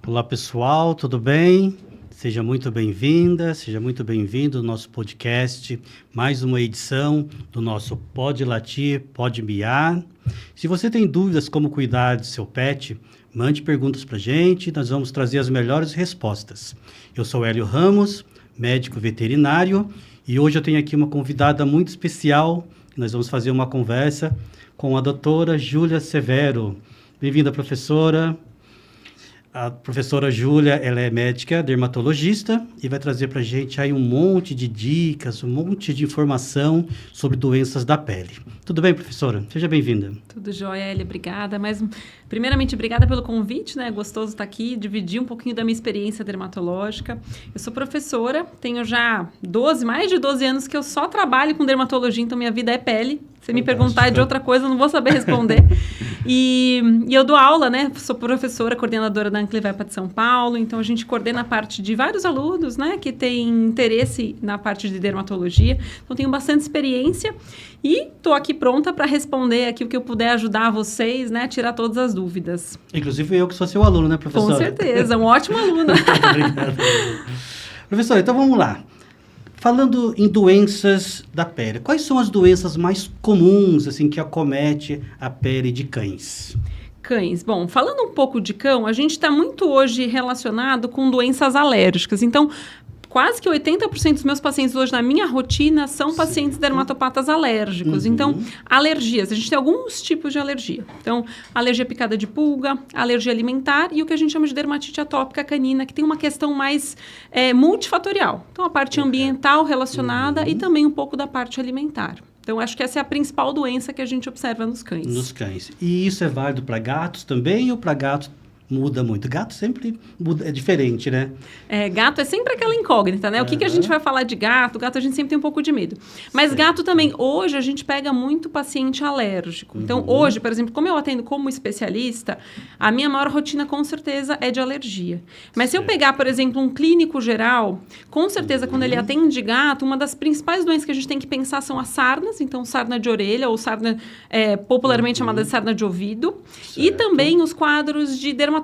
Olá pessoal, tudo bem? Seja muito bem-vinda, seja muito bem-vindo ao nosso podcast, mais uma edição do nosso Pode Latir, Pode Miar. Se você tem dúvidas como cuidar do seu pet, mande perguntas para a gente, nós vamos trazer as melhores respostas. Eu sou Hélio Ramos, médico veterinário, e hoje eu tenho aqui uma convidada muito especial. Nós vamos fazer uma conversa com a doutora Júlia Severo. Bem-vinda, professora. A professora Júlia, ela é médica dermatologista e vai trazer para a gente aí um monte de dicas, um monte de informação sobre doenças da pele. Tudo bem, professora? Seja bem-vinda. Tudo jóia, Elia, obrigada. Mas, primeiramente, obrigada pelo convite, né? Gostoso estar aqui, dividir um pouquinho da minha experiência dermatológica. Eu sou professora, tenho já mais de 12 anos que eu só trabalho com dermatologia, então minha vida é pele. Se me perguntar de outra coisa, eu não vou saber responder. E eu dou aula, né? Sou professora, coordenadora da Anclivepa de São Paulo, então a gente coordena a parte de vários alunos, né? Que têm interesse na parte de dermatologia. Então, tenho bastante experiência e estou aqui pronta para responder aqui o que eu puder ajudar vocês, né? Tirar todas as dúvidas. Inclusive eu que sou seu aluno, né, professora? Com certeza, um ótimo aluno. Obrigado. Professora, então vamos lá. Falando em doenças da pele, quais são as doenças mais comuns, assim, que acomete a pele de cães? Cães. Bom, falando um pouco de cão, a gente está muito hoje relacionado com doenças alérgicas. Então, quase que 80% dos meus pacientes hoje na minha rotina são pacientes dermatopatas alérgicos. Uhum. Então, alergias. A gente tem alguns tipos de alergia. Então, alergia picada de pulga, alergia alimentar e o que a gente chama de dermatite atópica canina, que tem uma questão mais multifatorial. Então, a parte ambiental relacionada e também um pouco da parte alimentar. Então, acho que essa é a principal doença que a gente observa nos cães. Nos cães. E isso é válido para gatos também ou para gatos muda muito? Gato sempre muda, é diferente, né? Gato é sempre aquela incógnita, né? O que a gente vai falar de gato? Gato a gente sempre tem um pouco de medo. Mas gato também, hoje a gente pega muito paciente alérgico. Então, hoje, por exemplo, como eu atendo como especialista, a minha maior rotina com certeza é de alergia. Mas se eu pegar, por exemplo, um clínico geral, com certeza quando ele atende gato, uma das principais doenças que a gente tem que pensar são as sarnas. Então, sarna de orelha ou sarna popularmente chamada de sarna de ouvido. Certo. E também os quadros de dermatofitose,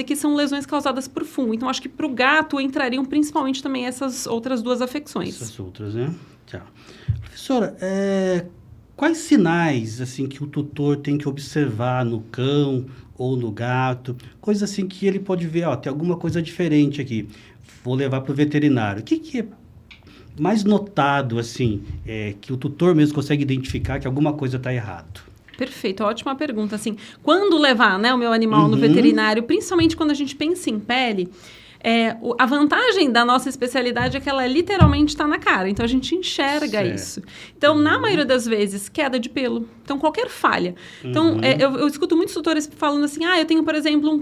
que são lesões causadas por fungo. Então, acho que para o gato entrariam principalmente também essas outras duas afecções. Essas outras, né? Tá. Professora, quais sinais, assim, que o tutor tem que observar no cão ou no gato? Coisa assim que ele pode ver, ó, tem alguma coisa diferente aqui. Vou levar para o veterinário. O que é mais notado, assim, que o tutor mesmo consegue identificar que alguma coisa está errado? Perfeito, ótima pergunta. Assim, quando levar, né, o meu animal no veterinário, principalmente quando a gente pensa em pele, a vantagem da nossa especialidade é que ela literalmente está na cara. Então, a gente enxerga isso. Então, na maioria das vezes, queda de pelo. Então, qualquer falha. Então, eu escuto muitos tutores falando assim, eu tenho, por exemplo, um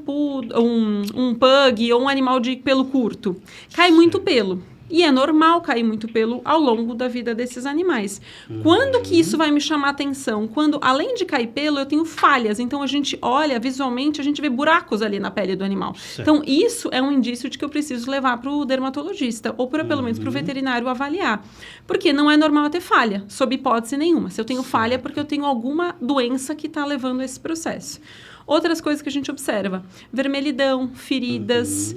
pug ou um animal de pelo curto. Cai muito pelo. E é normal cair muito pelo ao longo da vida desses animais. Quando que isso vai me chamar atenção? Quando, além de cair pelo, eu tenho falhas. Então, a gente olha visualmente, a gente vê buracos ali na pele do animal. Certo. Então, isso é um indício de que eu preciso levar para o dermatologista ou pelo menos para o veterinário avaliar. Porque não é normal ter falha, sob hipótese nenhuma. Se eu tenho falha, é porque eu tenho alguma doença que está levando a esse processo. Outras coisas que a gente observa. Vermelhidão, feridas,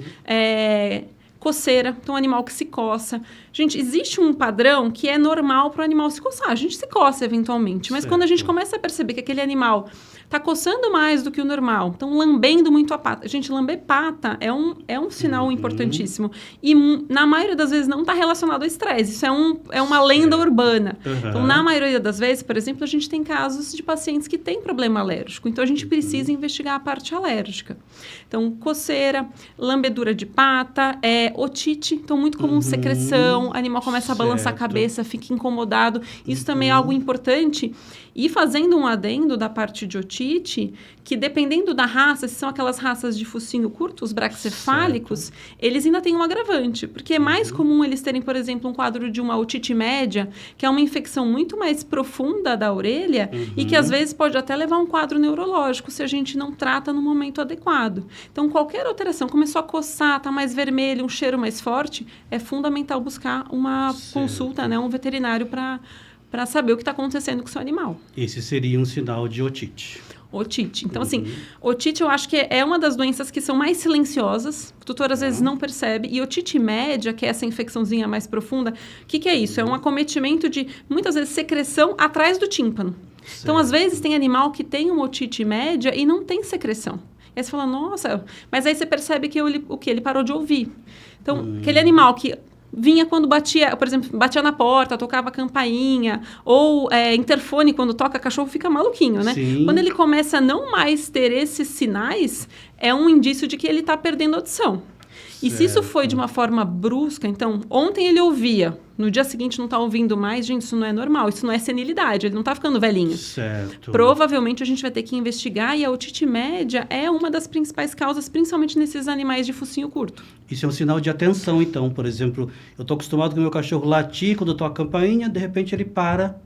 coceira, então animal que se coça. Gente, existe um padrão que é normal para o animal se coçar. A gente se coça eventualmente, mas quando a gente começa a perceber que aquele animal está coçando mais do que o normal, então lambendo muito a pata. Gente, lamber pata é um sinal importantíssimo. E na maioria das vezes não está relacionado ao estresse. Isso é uma lenda urbana. Então, na maioria das vezes, por exemplo, a gente tem casos de pacientes que têm problema alérgico. Então, a gente precisa investigar a parte alérgica. Então, coceira, lambedura de pata, otite. Então, muito comum secreção, o animal começa a balançar a cabeça, fica incomodado. Isso também é algo importante. E fazendo um adendo da parte de otite, que dependendo da raça, se são aquelas raças de focinho curto, os braxcefálicos, eles ainda têm um agravante, porque é mais comum eles terem, por exemplo, um quadro de uma otite média, que é uma infecção muito mais profunda da orelha e que às vezes pode até levar a um quadro neurológico se a gente não trata no momento adequado. Então, qualquer alteração, começou a coçar, está mais vermelho, um cheiro mais forte, é fundamental buscar uma consulta, né, um veterinário para para saber o que está acontecendo com o seu animal. Esse seria um sinal de otite. Otite. Então, assim, otite eu acho que é uma das doenças que são mais silenciosas, o tutor às vezes não percebe. E otite média, que é essa infecçãozinha mais profunda, o que é isso? É um acometimento de, muitas vezes, secreção atrás do tímpano. Certo. Então, às vezes, tem animal que tem uma otite média e não tem secreção. E aí você fala, nossa, mas aí você percebe que ele parou de ouvir. Então, aquele animal que vinha quando batia, por exemplo, batia na porta, tocava campainha, ou interfone quando toca, cachorro fica maluquinho, né? Sim. Quando ele começa a não mais ter esses sinais, é um indício de que ele está perdendo audição. E se isso foi de uma forma brusca, então, ontem ele ouvia, no dia seguinte não está ouvindo mais, gente, isso não é normal, isso não é senilidade, ele não está ficando velhinho. Certo. Provavelmente a gente vai ter que investigar e a otite média é uma das principais causas, principalmente nesses animais de focinho curto. Isso é um sinal de atenção, então. Por exemplo, eu estou acostumado com o meu cachorro latir quando toca a campainha, de repente ele para.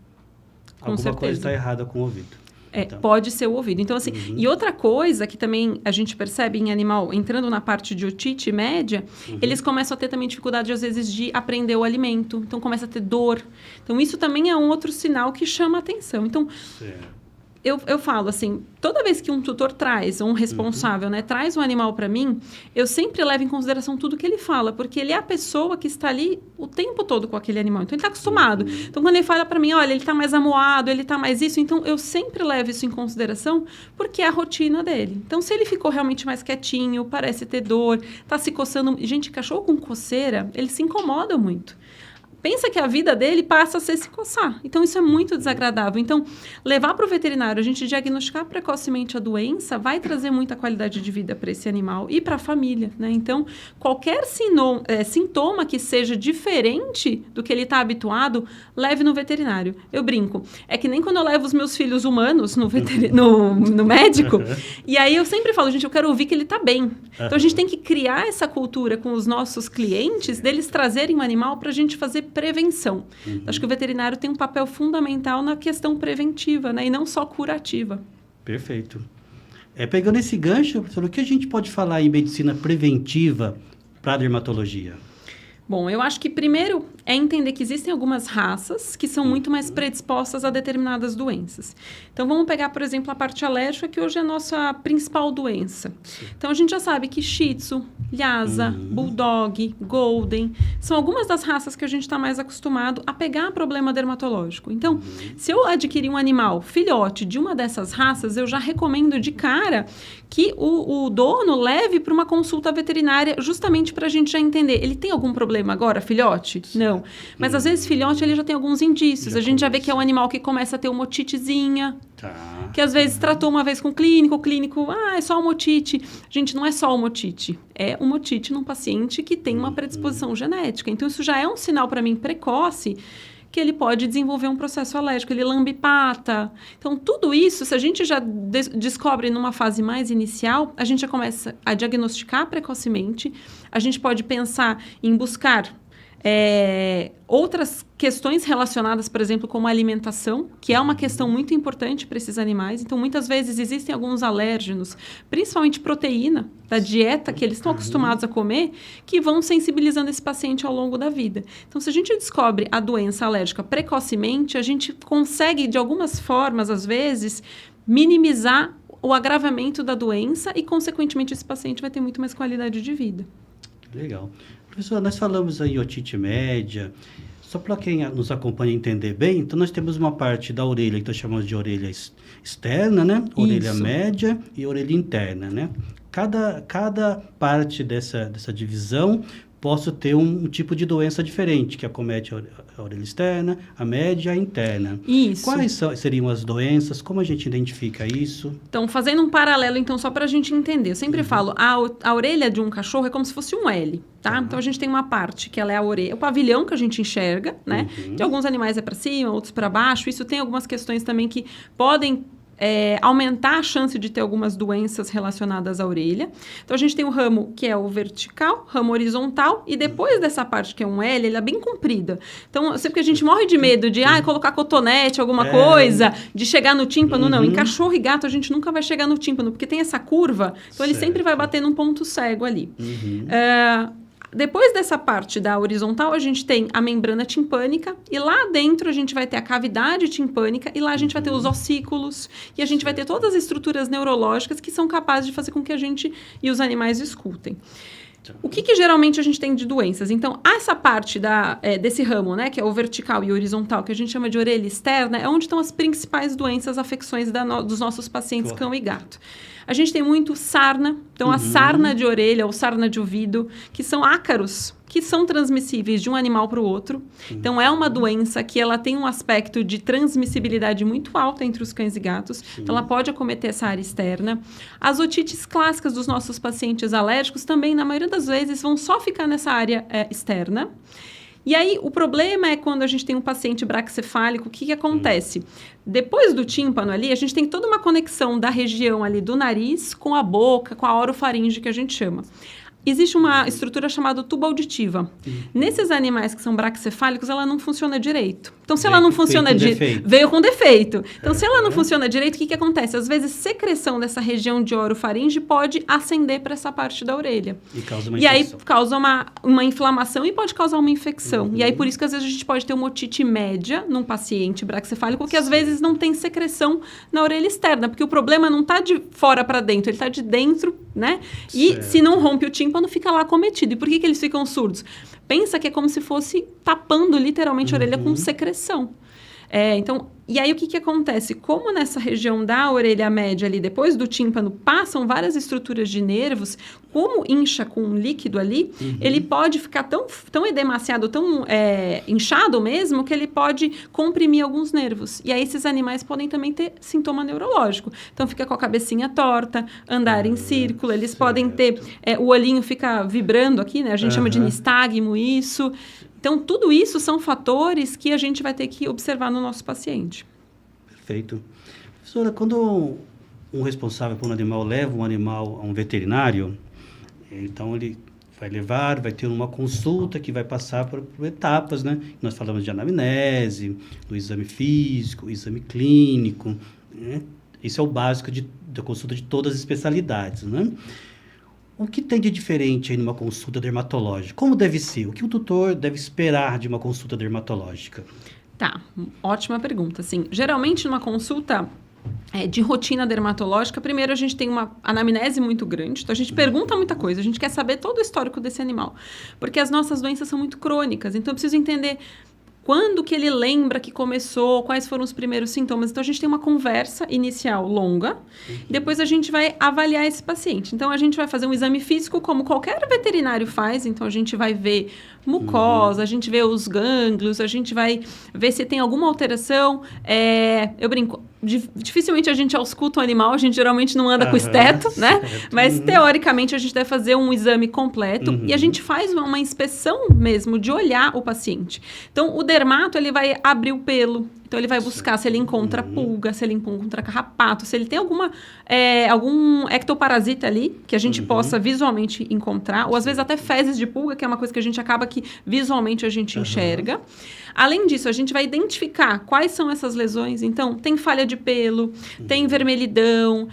Com Alguma certeza. coisa está errada com o ouvido. Então. Pode ser o ouvido. Então, assim, e outra coisa que também a gente percebe em animal, entrando na parte de otite média, eles começam a ter também dificuldade, às vezes, de aprender o alimento. Então, começa a ter dor. Então, isso também é um outro sinal que chama a atenção. Então, Certo. eu falo assim, toda vez que um tutor traz, ou um responsável, né, traz um animal para mim, eu sempre levo em consideração tudo que ele fala, porque ele é a pessoa que está ali o tempo todo com aquele animal. Então, ele está acostumado. Então, quando ele fala para mim, olha, ele está mais amuado, ele está mais isso, então eu sempre levo isso em consideração, porque é a rotina dele. Então, se ele ficou realmente mais quietinho, parece ter dor, está se coçando... Gente, cachorro com coceira, ele se incomoda muito. Pensa que a vida dele passa a ser se coçar. Então, isso é muito desagradável. Então, levar para o veterinário, a gente diagnosticar precocemente a doença, vai trazer muita qualidade de vida para esse animal e para a família, né? Então, qualquer sintoma que seja diferente do que ele está habituado, leve no veterinário. Eu brinco. É que nem quando eu levo os meus filhos humanos no médico, e aí eu sempre falo, gente, eu quero ouvir que ele está bem. Então, a gente tem que criar essa cultura com os nossos clientes, deles trazerem um animal para a gente fazer prevenção. Acho que o veterinário tem um papel fundamental na questão preventiva, né? E não só curativa. Perfeito. Pegando esse gancho, professor, o que a gente pode falar em medicina preventiva para a dermatologia? Bom, eu acho que primeiro é entender que existem algumas raças que são muito mais predispostas a determinadas doenças. Então, vamos pegar, por exemplo, a parte alérgica, que hoje é a nossa principal doença. Então, a gente já sabe que Shih Tzu, Lhasa, Bulldog, Golden, são algumas das raças que a gente está mais acostumado a pegar problema dermatológico. Então, se eu adquirir um animal filhote de uma dessas raças, eu já recomendo de cara que o dono leve para uma consulta veterinária justamente para a gente já entender. Ele tem algum problema agora, filhote? Não. Mas, às vezes, filhote, ele já tem alguns indícios. A gente já vê que é um animal que começa a ter uma otitezinha, que às vezes tratou uma vez com o clínico, é só uma otite. Gente, não é só uma otite. É uma otite num paciente que tem uma predisposição genética. Então, isso já é um sinal para mim precoce que ele pode desenvolver um processo alérgico, ele lambe pata. Então, tudo isso, se a gente já descobre numa fase mais inicial, a gente já começa a diagnosticar precocemente, a gente pode pensar em buscar outras questões relacionadas, por exemplo, como a alimentação, que é uma questão muito importante para esses animais. Então, muitas vezes existem alguns alérgenos, principalmente proteína, da dieta que eles estão acostumados a comer, que vão sensibilizando esse paciente ao longo da vida. Então, se a gente descobre a doença alérgica precocemente, a gente consegue, de algumas formas, às vezes, minimizar o agravamento da doença e, consequentemente, esse paciente vai ter muito mais qualidade de vida. Legal. Professor, nós falamos aí otite média. Só para quem nos acompanha entender bem, então nós temos uma parte da orelha que nós chamamos de orelha externa, né? Orelha média e orelha interna, né? Cada parte dessa divisão posso ter um tipo de doença diferente, que acomete a orelha externa, a média e a interna. Isso. Quais seriam as doenças? Como a gente identifica isso? Então, fazendo um paralelo, então, só para a gente entender. Eu sempre falo, a orelha de um cachorro é como se fosse um L, tá? Então, a gente tem uma parte que ela é a orelha, o pavilhão que a gente enxerga, né? De alguns animais é para cima, outros para baixo. Isso tem algumas questões também que podem aumentar a chance de ter algumas doenças relacionadas à orelha. Então, a gente tem o ramo que é o vertical, ramo horizontal, e depois dessa parte que é um L, ele é bem comprida. Então, sempre que a gente morre de medo de colocar cotonete, alguma coisa, de chegar no tímpano, não. Em cachorro e gato, a gente nunca vai chegar no tímpano, porque tem essa curva, então ele sempre vai bater num ponto cego ali. Depois dessa parte da horizontal, a gente tem a membrana timpânica e lá dentro a gente vai ter a cavidade timpânica e lá a gente vai ter os ossículos e a gente vai ter todas as estruturas neurológicas que são capazes de fazer com que a gente e os animais escutem. O que geralmente a gente tem de doenças? Então, essa parte desse ramo, né, que é o vertical e o horizontal, que a gente chama de orelha externa, é onde estão as principais doenças, afecções dos nossos pacientes cão e gato. A gente tem muito sarna, então a sarna de orelha ou sarna de ouvido, que são ácaros, que são transmissíveis de um animal para o outro. Então, é uma doença que ela tem um aspecto de transmissibilidade muito alta entre os cães e gatos. Então, ela pode acometer essa área externa. As otites clássicas dos nossos pacientes alérgicos também, na maioria das vezes, vão só ficar nessa área externa. E aí, o problema é quando a gente tem um paciente braquicefálico, o que acontece? Depois do tímpano ali, a gente tem toda uma conexão da região ali do nariz com a boca, com a orofaringe, que a gente chama. Existe uma estrutura chamada tuba auditiva. Nesses animais que são braquicefálicos, ela não funciona direito. Então, se ela não funciona direito... Veio com defeito. Então, se ela não funciona direito, o que acontece? Às vezes, secreção dessa região de orofaringe pode ascender para essa parte da orelha. E causa uma infecção. E aí, causa uma inflamação e pode causar uma infecção. E aí, por isso que, às vezes, a gente pode ter uma otite média num paciente braquicefálico que, às vezes, não tem secreção na orelha externa. Porque o problema não está de fora para dentro, ele está de dentro, né? E se não rompe o tímpano, fica lá acometido. E por que eles ficam surdos? Pensa que é como se fosse tapando literalmente a orelha com secreção. Então, e aí o que acontece? Como nessa região da orelha média ali, depois do tímpano, passam várias estruturas de nervos, como incha com um líquido ali, ele pode ficar tão edemaciado, tão inchado mesmo, que ele pode comprimir alguns nervos. E aí esses animais podem também ter sintoma neurológico. Então fica com a cabecinha torta, andar em círculo, eles podem ter... o olhinho fica vibrando aqui, né? A gente chama de nistagmo isso. Então, tudo isso são fatores que a gente vai ter que observar no nosso paciente. Perfeito. Professora, quando um responsável por um animal leva um animal a um veterinário, então ele vai ter uma consulta que vai passar por etapas, né? Nós falamos de anamnese, do exame físico, exame clínico, né? Isso é o básico da consulta de todas as especialidades, né? O que tem de diferente aí numa consulta dermatológica? Como deve ser? O que o tutor deve esperar de uma consulta dermatológica? Tá, ótima pergunta. Assim, geralmente, numa consulta de rotina dermatológica, primeiro a gente tem uma anamnese muito grande, então a gente pergunta muita coisa, a gente quer saber todo o histórico desse animal, porque as nossas doenças são muito crônicas, então eu preciso entender quando que ele lembra que começou, quais foram os primeiros sintomas. Então, a gente tem uma conversa inicial longa, depois a gente vai avaliar esse paciente. Então, a gente vai fazer um exame físico como qualquer veterinário faz. Então, a gente vai ver mucosa, a gente vê os gânglios, a gente vai ver se tem alguma alteração. Eu brinco, dificilmente a gente ausculta um animal, a gente geralmente não anda com esteto, né? Mas, teoricamente, a gente deve fazer um exame completo e a gente faz uma inspeção mesmo de olhar o paciente. Então, o dermato, ele vai abrir o pelo. Então, ele vai buscar se ele encontra pulga, se ele encontra carrapato, se ele tem algum ectoparasita ali, que a gente possa visualmente encontrar, ou às vezes até fezes de pulga, que é uma coisa que a gente acaba que visualmente a gente enxerga. Além disso, a gente vai identificar quais são essas lesões. Então, tem falha de pelo, tem vermelhidão,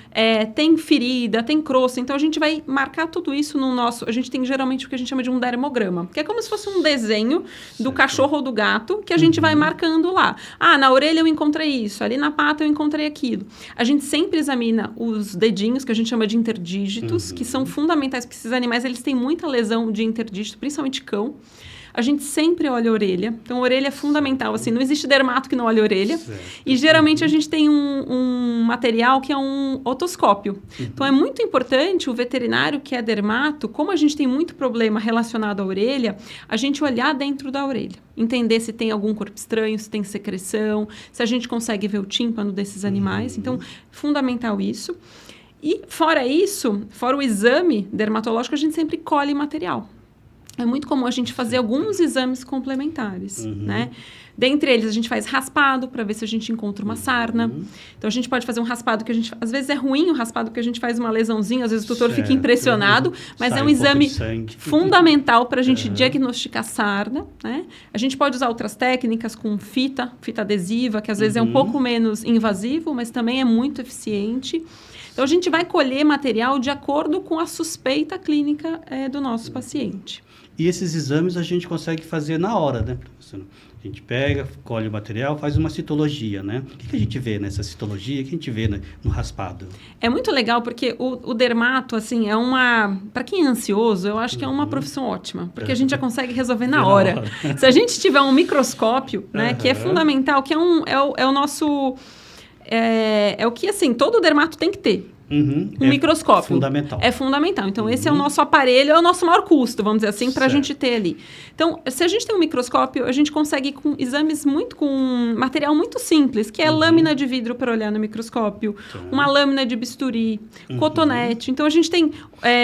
tem ferida, tem crosta. Então, a gente vai marcar tudo isso no nosso... A gente tem geralmente o que a gente chama de um dermograma, que é como se fosse um desenho do cachorro ou do gato, que a gente vai marcando lá. Na orelha eu encontrei isso, ali na pata eu encontrei aquilo. A gente sempre examina os dedinhos, que a gente chama de interdígitos, que são fundamentais, porque esses animais eles têm muita lesão de interdígito, principalmente cão. A gente sempre olha a orelha. Então, a orelha é fundamental. Assim, não existe dermato que não olhe a orelha. E, geralmente, a gente tem um material que é um otoscópio. Então, é muito importante o veterinário que é dermato, como a gente tem muito problema relacionado à orelha, a gente olhar dentro da orelha. Entender se tem algum corpo estranho, se tem secreção, se a gente consegue ver o tímpano desses animais. Então, fundamental isso. E, fora isso, fora o exame dermatológico, a gente sempre colhe material. É muito comum a gente fazer alguns exames complementares, né? Dentre eles, a gente faz raspado para ver se a gente encontra uma sarna. Então, a gente pode fazer um raspado que a gente... Às vezes é ruim o raspado que a gente faz uma lesãozinha, às vezes o tutor fica impressionado, mas é um exame fundamental para a gente diagnosticar sarna, né? A gente pode usar outras técnicas com fita adesiva, que às vezes é um pouco menos invasivo, mas também é muito eficiente. Então, a gente vai colher material de acordo com a suspeita clínica do nosso paciente. E esses exames a gente consegue fazer na hora, né, professora? A gente pega, colhe o material, faz uma citologia, né? O que a gente vê nessa citologia? O que a gente vê no raspado? É muito legal porque o dermato, assim, é uma... Para quem é ansioso, eu acho que é uma profissão ótima. Porque a gente já consegue resolver na hora. Se a gente tiver um microscópio, né? Que é fundamental, que é o nosso... É o que, assim, todo dermato tem que ter. Um microscópio. Fundamental. É fundamental. Então, esse é o nosso aparelho, é o nosso maior custo, vamos dizer assim, para a gente ter ali. Então, se a gente tem um microscópio, a gente consegue com exames com material muito simples, que é lâmina de vidro para olhar no microscópio, uma lâmina de bisturi, cotonete. Então, a gente tem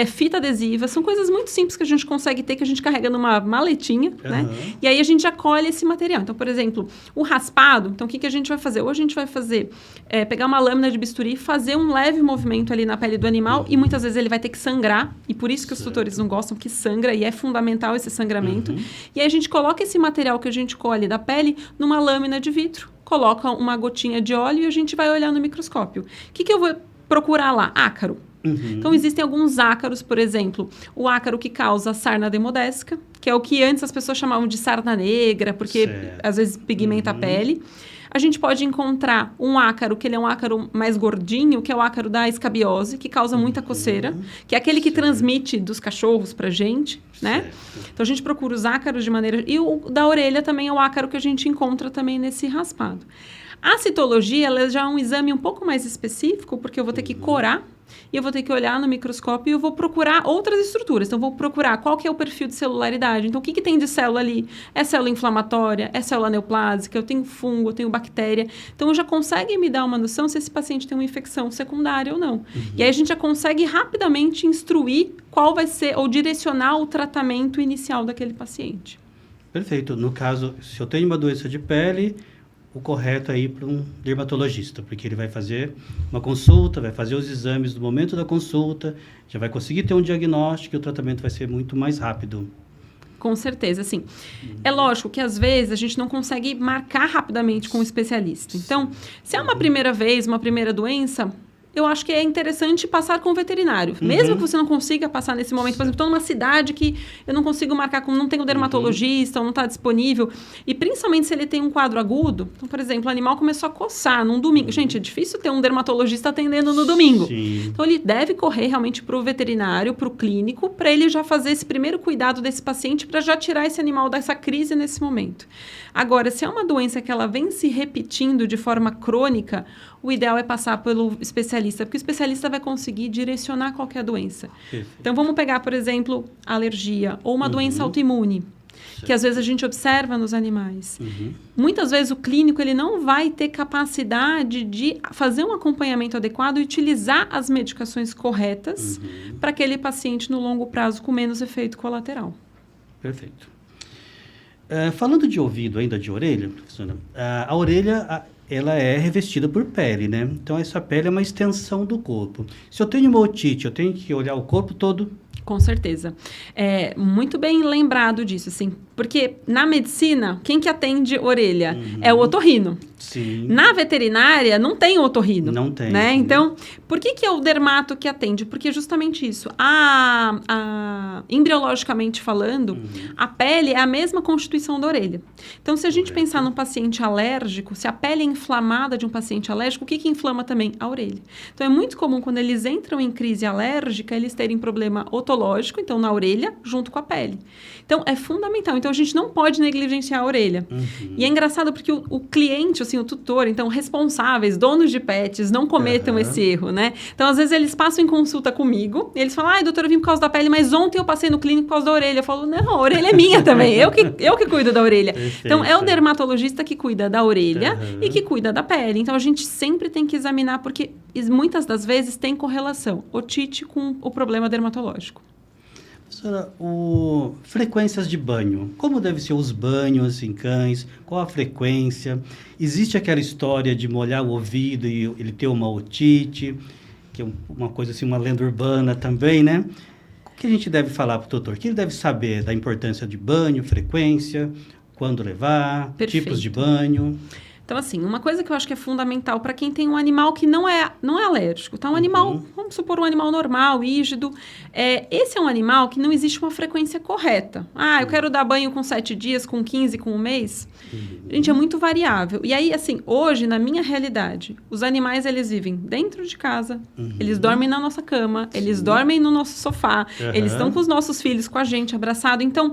fita adesiva, são coisas muito simples que a gente consegue ter, que a gente carrega numa maletinha, né? E aí, a gente já colhe esse material. Então, por exemplo, o raspado, então, o que a gente vai fazer? Ou a gente vai fazer, pegar uma lâmina de bisturi, fazer um leve movimento ali na pele do animal e muitas vezes ele vai ter que sangrar e por isso que os tutores não gostam que sangra e é fundamental esse sangramento. E aí a gente coloca esse material que a gente colhe da pele numa lâmina de vidro, coloca uma gotinha de óleo e a gente vai olhar no microscópio. O que eu vou procurar lá? Ácaro. Então, existem alguns ácaros, por exemplo, o ácaro que causa sarna demodésica, que é o que antes as pessoas chamavam de sarna negra, porque às vezes pigmenta a pele. A gente pode encontrar um ácaro, que ele é um ácaro mais gordinho, que é o ácaro da escabiose, que causa muita coceira, que é aquele que transmite dos cachorros pra gente, né? Então, a gente procura os ácaros de maneira... E o da orelha também é o ácaro que a gente encontra também nesse raspado. A citologia, ela já é um exame um pouco mais específico, porque eu vou ter que corar e eu vou ter que olhar no microscópio e eu vou procurar outras estruturas. Então, eu vou procurar qual que é o perfil de celularidade. Então, o que tem de célula ali? É célula inflamatória? É célula neoplásica? Eu tenho fungo? Eu tenho bactéria? Então, já consegue me dar uma noção se esse paciente tem uma infecção secundária ou não. E aí, a gente já consegue rapidamente instruir qual vai ser, ou direcionar o tratamento inicial daquele paciente. Perfeito. No caso, se eu tenho uma doença de pele... o correto é ir para um dermatologista, porque ele vai fazer uma consulta, vai fazer os exames no momento da consulta, já vai conseguir ter um diagnóstico e o tratamento vai ser muito mais rápido. Com certeza, sim. É lógico que, às vezes, a gente não consegue marcar rapidamente com o especialista. Então, se é uma primeira vez, uma primeira doença... eu acho que é interessante passar com o veterinário. Mesmo que você não consiga passar nesse momento. Por exemplo, estou numa cidade que eu não consigo marcar, não tenho dermatologista, ou não está disponível. E principalmente se ele tem um quadro agudo. Então, por exemplo, o animal começou a coçar num domingo. Gente, é difícil ter um dermatologista atendendo no domingo. Sim. Então, ele deve correr realmente para o veterinário, para o clínico, para ele já fazer esse primeiro cuidado desse paciente, para já tirar esse animal dessa crise nesse momento. Agora, se é uma doença que ela vem se repetindo de forma crônica, o ideal é passar pelo especialista, porque o especialista vai conseguir direcionar qualquer doença. Perfeito. Então, vamos pegar, por exemplo, alergia ou uma doença autoimune, que às vezes a gente observa nos animais. Muitas vezes o clínico ele não vai ter capacidade de fazer um acompanhamento adequado e utilizar as medicações corretas para aquele paciente no longo prazo com menos efeito colateral. Perfeito. Falando de ouvido, ainda de orelha, professora, a orelha ela é revestida por pele, né? Então, essa pele é uma extensão do corpo. Se eu tenho uma otite, eu tenho que olhar o corpo todo? Com certeza. Muito bem lembrado disso, assim. Porque na medicina, quem que atende orelha? É o otorrino. Sim. Na veterinária, não tem otorrino. Não tem. Né? Então, por que é o dermato que atende? Porque é justamente isso. Embriologicamente falando, a pele é a mesma constituição da orelha. Então, se a gente pensar num paciente alérgico, se a pele é inflamada de um paciente alérgico, o que inflama também? A orelha. Então, é muito comum quando eles entram em crise alérgica, eles terem problema otológico, então na orelha, junto com a pele. Então, é fundamental. Então, a gente não pode negligenciar a orelha. E é engraçado porque o cliente, assim, o tutor, então, responsáveis, donos de pets, não cometam esse erro, né? Então, às vezes, eles passam em consulta comigo, e eles falam, doutora, eu vim por causa da pele, mas ontem eu passei no clínico por causa da orelha. Eu falo, não, a orelha é minha também, eu que cuido da orelha. Perfeito. Então, é o dermatologista que cuida da orelha e que cuida da pele. Então, a gente sempre tem que examinar, porque muitas das vezes tem correlação, otite com o problema dermatológico. Professora, frequências de banho. Como devem ser os banhos em cães? Qual a frequência? Existe aquela história de molhar o ouvido e ele ter uma otite, que é uma coisa assim, uma lenda urbana também, né? O que a gente deve falar para o doutor? O que ele deve saber da importância de banho, frequência, quando levar, Perfeito. tipos de banho? Então, assim, uma coisa que eu acho que é fundamental para quem tem um animal que não é alérgico, tá? Um animal, vamos supor, um animal normal, rígido. Esse é um animal que não existe uma frequência correta. Eu quero dar banho com 7 dias, com 15, com um mês. Gente, é muito variável. E aí, assim, hoje, na minha realidade, os animais, eles vivem dentro de casa, eles dormem na nossa cama, eles dormem no nosso sofá, eles estão com os nossos filhos, com a gente, abraçado. Então,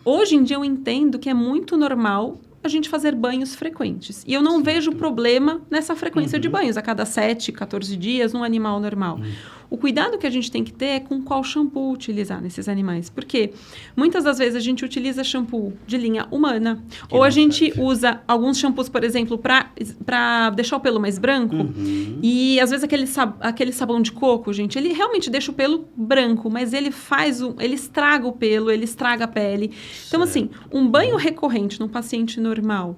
hoje em dia eu entendo que é muito normal a gente fazer banhos frequentes. E eu não vejo problema nessa frequência de banhos, a cada 7, 14 dias, num animal normal. O cuidado que a gente tem que ter é com qual shampoo utilizar nesses animais. Porque muitas das vezes a gente utiliza shampoo de linha humana. Ou a gente usa alguns shampoos, por exemplo, para deixar o pelo mais branco. E às vezes aquele sabão de coco, gente, ele realmente deixa o pelo branco, mas ele estraga o pelo, ele estraga a pele. Então, assim, um banho recorrente num paciente normal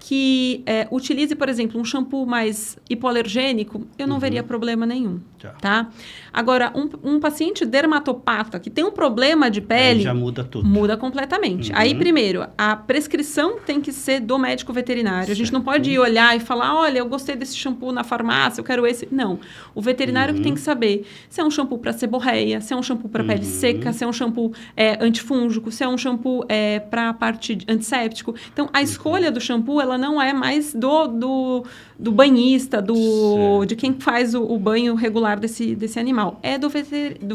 que utilize, por exemplo, um shampoo mais hipoalergênico, eu não veria problema nenhum, tá? Agora, um paciente dermatopata que tem um problema de pele... já muda tudo. Muda completamente. Aí, primeiro, a prescrição tem que ser do médico veterinário. A gente não pode ir olhar e falar, olha, eu gostei desse shampoo na farmácia, eu quero esse. Não. O veterinário que tem que saber se é um shampoo para seborreia, se é um shampoo para pele seca, se é um shampoo antifúngico, se é um shampoo para a parte antisséptico. Então, a escolha do shampoo, ela não é mais do banhista, de quem faz o banho regular desse animal. É do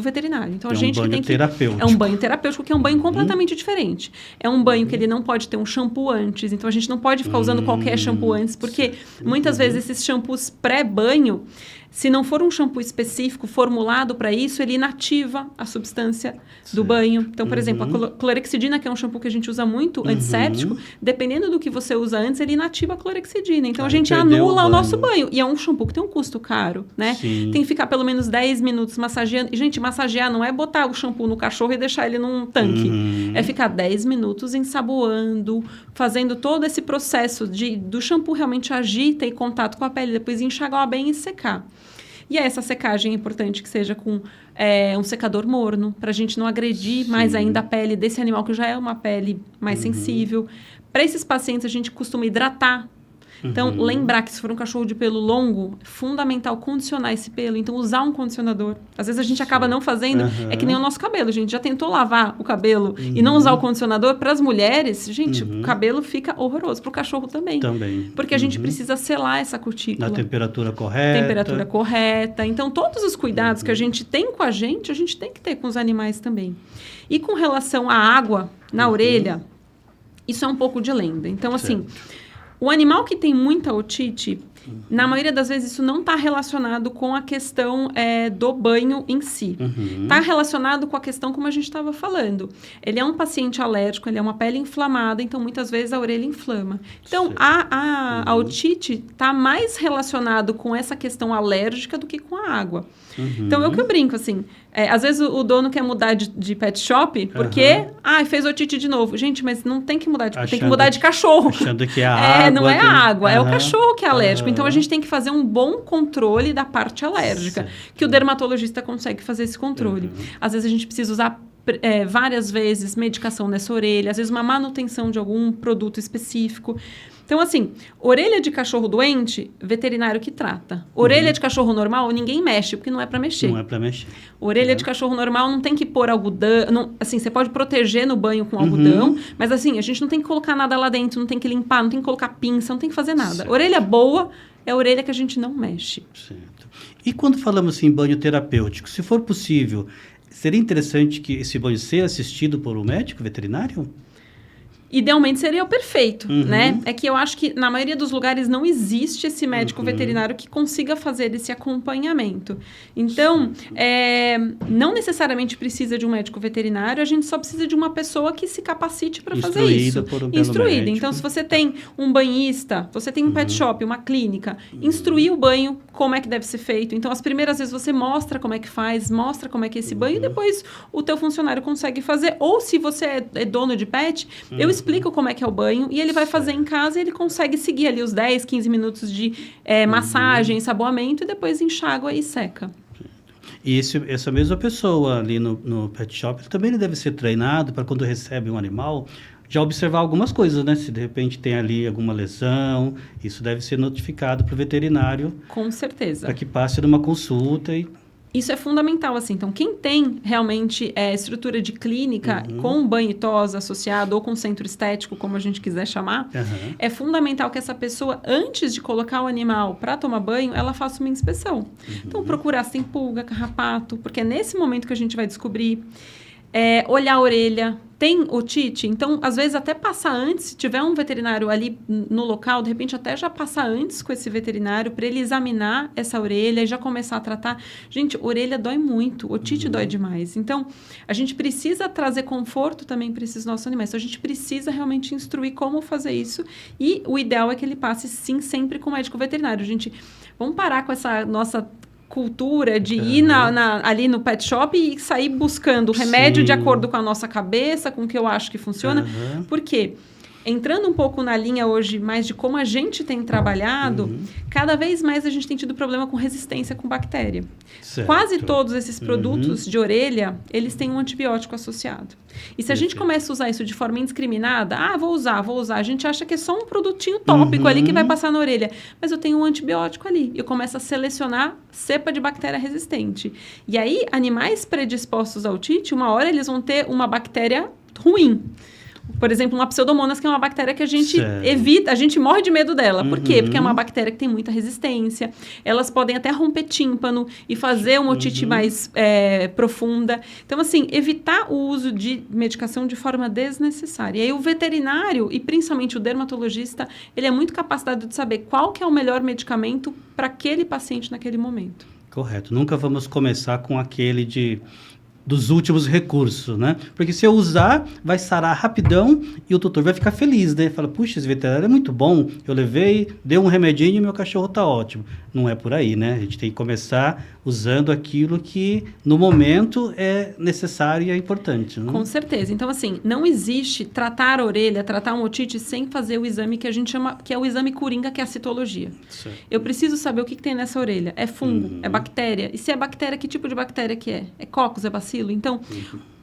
veterinário. Então, a gente tem que... É um banho terapêutico, que é um banho completamente diferente. É um banho que ele não pode ter um shampoo antes. Então, a gente não pode ficar usando qualquer shampoo antes, porque muitas vezes esses shampoos pré-banho, se não for um shampoo específico formulado para isso, ele inativa a substância do banho. Então, por exemplo, a clorexidina, que é um shampoo que a gente usa muito, antisséptico, dependendo do que você usa antes, ele inativa a clorexidina. Então, a gente anula o nosso banho. E é um shampoo que tem um custo caro, né? Sim. Tem que ficar pelo menos 10 minutos massageando. E, gente, massagear não é botar o shampoo no cachorro e deixar ele num tanque. É ficar 10 minutos ensaboando, fazendo todo esse processo do shampoo realmente agir, ter contato com a pele, depois enxaguar bem e secar. E essa secagem é importante que seja com um secador morno, para a gente não agredir mais ainda a pele desse animal, que já é uma pele mais sensível. Para esses pacientes, a gente costuma hidratar. Então, lembrar que se for um cachorro de pelo longo, é fundamental condicionar esse pelo. Então, usar um condicionador. Às vezes, a gente acaba não fazendo. É que nem o nosso cabelo. A gente já tentou lavar o cabelo e não usar o condicionador. Para as mulheres, gente, o cabelo fica horroroso. Para o cachorro também. Porque a gente precisa selar essa cutícula. Na temperatura correta. Temperatura correta. Então, todos os cuidados que a gente tem com a gente tem que ter com os animais também. E com relação à água na orelha, isso é um pouco de lenda. Então, assim... O animal que tem muita otite, na maioria das vezes, isso não está relacionado com a questão do banho em si. Está relacionado com a questão como a gente estava falando. Ele é um paciente alérgico, ele é uma pele inflamada, então muitas vezes a orelha inflama. Então, a otite está mais relacionado com essa questão alérgica do que com a água. Então, é o que eu brinco, assim. Às vezes o dono quer mudar de pet shop porque, fez otite de novo. Gente, mas não tem que mudar tem que mudar de cachorro. Achando que é a água. Não é a água, é o cachorro que é alérgico. Então, a gente tem que fazer um bom controle da parte alérgica, que o dermatologista consegue fazer esse controle. Às vezes a gente precisa usar várias vezes medicação nessa orelha, às vezes uma manutenção de algum produto específico. Então, assim, orelha de cachorro doente, veterinário que trata. Orelha de cachorro normal, ninguém mexe, porque não é para mexer. Não é para mexer. Orelha de cachorro normal não tem que pôr algodão. Não, assim, você pode proteger no banho com algodão, mas assim, a gente não tem que colocar nada lá dentro, não tem que limpar, não tem que colocar pinça, não tem que fazer nada. Certo. Orelha boa é a orelha que a gente não mexe. Certo. E quando falamos em banho terapêutico, se for possível, seria interessante que esse banho seja assistido por um médico veterinário? Idealmente seria o perfeito, né? É que eu acho que na maioria dos lugares não existe esse médico veterinário que consiga fazer esse acompanhamento. Então, não necessariamente precisa de um médico veterinário, a gente só precisa de uma pessoa que se capacite para fazer isso. Instruída. Médico. Então, se você tem um banhista, você tem um pet shop, uma clínica, instruir o banho, como é que deve ser feito. Então, as primeiras vezes você mostra como é que faz, mostra como é que é esse banho, e depois o teu funcionário consegue fazer. Ou se você é dono de pet, eu explico como é que é o banho e ele vai fazer em casa e ele consegue seguir ali os 10, 15 minutos de massagem, ensaboamento e depois enxágua e seca. E essa mesma pessoa ali no pet shop também deve ser treinado para quando recebe um animal, já observar algumas coisas, né? Se de repente tem ali alguma lesão, isso deve ser notificado para o veterinário. Com certeza. Para que passe numa consulta e... Isso é fundamental, assim. Então, quem tem realmente estrutura de clínica com banho e tosa associado ou com centro estético, como a gente quiser chamar, é fundamental que essa pessoa, antes de colocar o animal para tomar banho, ela faça uma inspeção. Então, procurar se tem pulga, carrapato, porque é nesse momento que a gente vai descobrir. Olhar a orelha, tem otite? Então, às vezes, até passar antes, se tiver um veterinário ali no local, de repente, até já passar antes com esse veterinário para ele examinar essa orelha e já começar a tratar. Gente, orelha dói muito, otite dói demais. Então, a gente precisa trazer conforto também para esses nossos animais. Então, a gente precisa realmente instruir como fazer isso e o ideal é que ele passe, sim, sempre com o médico veterinário. Vamos parar com essa nossa cultura de ir ali no pet shop e sair buscando remédio de acordo com a nossa cabeça, com o que eu acho que funciona. Por quê? Entrando um pouco na linha hoje mais de como a gente tem trabalhado, cada vez mais a gente tem tido problema com resistência com bactéria. Certo. Quase todos esses produtos de orelha, eles têm um antibiótico associado. E se a gente começa a usar isso de forma indiscriminada, vou usar, a gente acha que é só um produtinho tópico ali que vai passar na orelha. Mas eu tenho um antibiótico ali. Eu começo a selecionar cepa de bactéria resistente. E aí, animais predispostos ao otite, uma hora eles vão ter uma bactéria ruim. Por exemplo, uma pseudomonas, que é uma bactéria que a gente evita, a gente morre de medo dela. Por quê? Porque é uma bactéria que tem muita resistência. Elas podem até romper tímpano e fazer uma otite mais profunda. Então, assim, evitar o uso de medicação de forma desnecessária. E aí o veterinário, e principalmente o dermatologista, ele é muito capacitado de saber qual que é o melhor medicamento para aquele paciente naquele momento. Correto. Nunca vamos começar com aquele dos últimos recursos, né? Porque se eu usar, vai sarar rapidão e o tutor vai ficar feliz, né? Fala, puxa, esse veterinário é muito bom, eu levei, dei um remedinho e meu cachorro tá ótimo. Não é por aí, né? A gente tem que começar usando aquilo que, no momento, é necessário e é importante, né? Com certeza. Então, assim, não existe tratar a orelha, tratar um otite sem fazer o exame que a gente chama, que é o exame coringa, que é a citologia. Certo. Eu preciso saber o que tem nessa orelha. É fungo? É bactéria? E se é bactéria, que tipo de bactéria que é? É cocos? É bacilo? Então,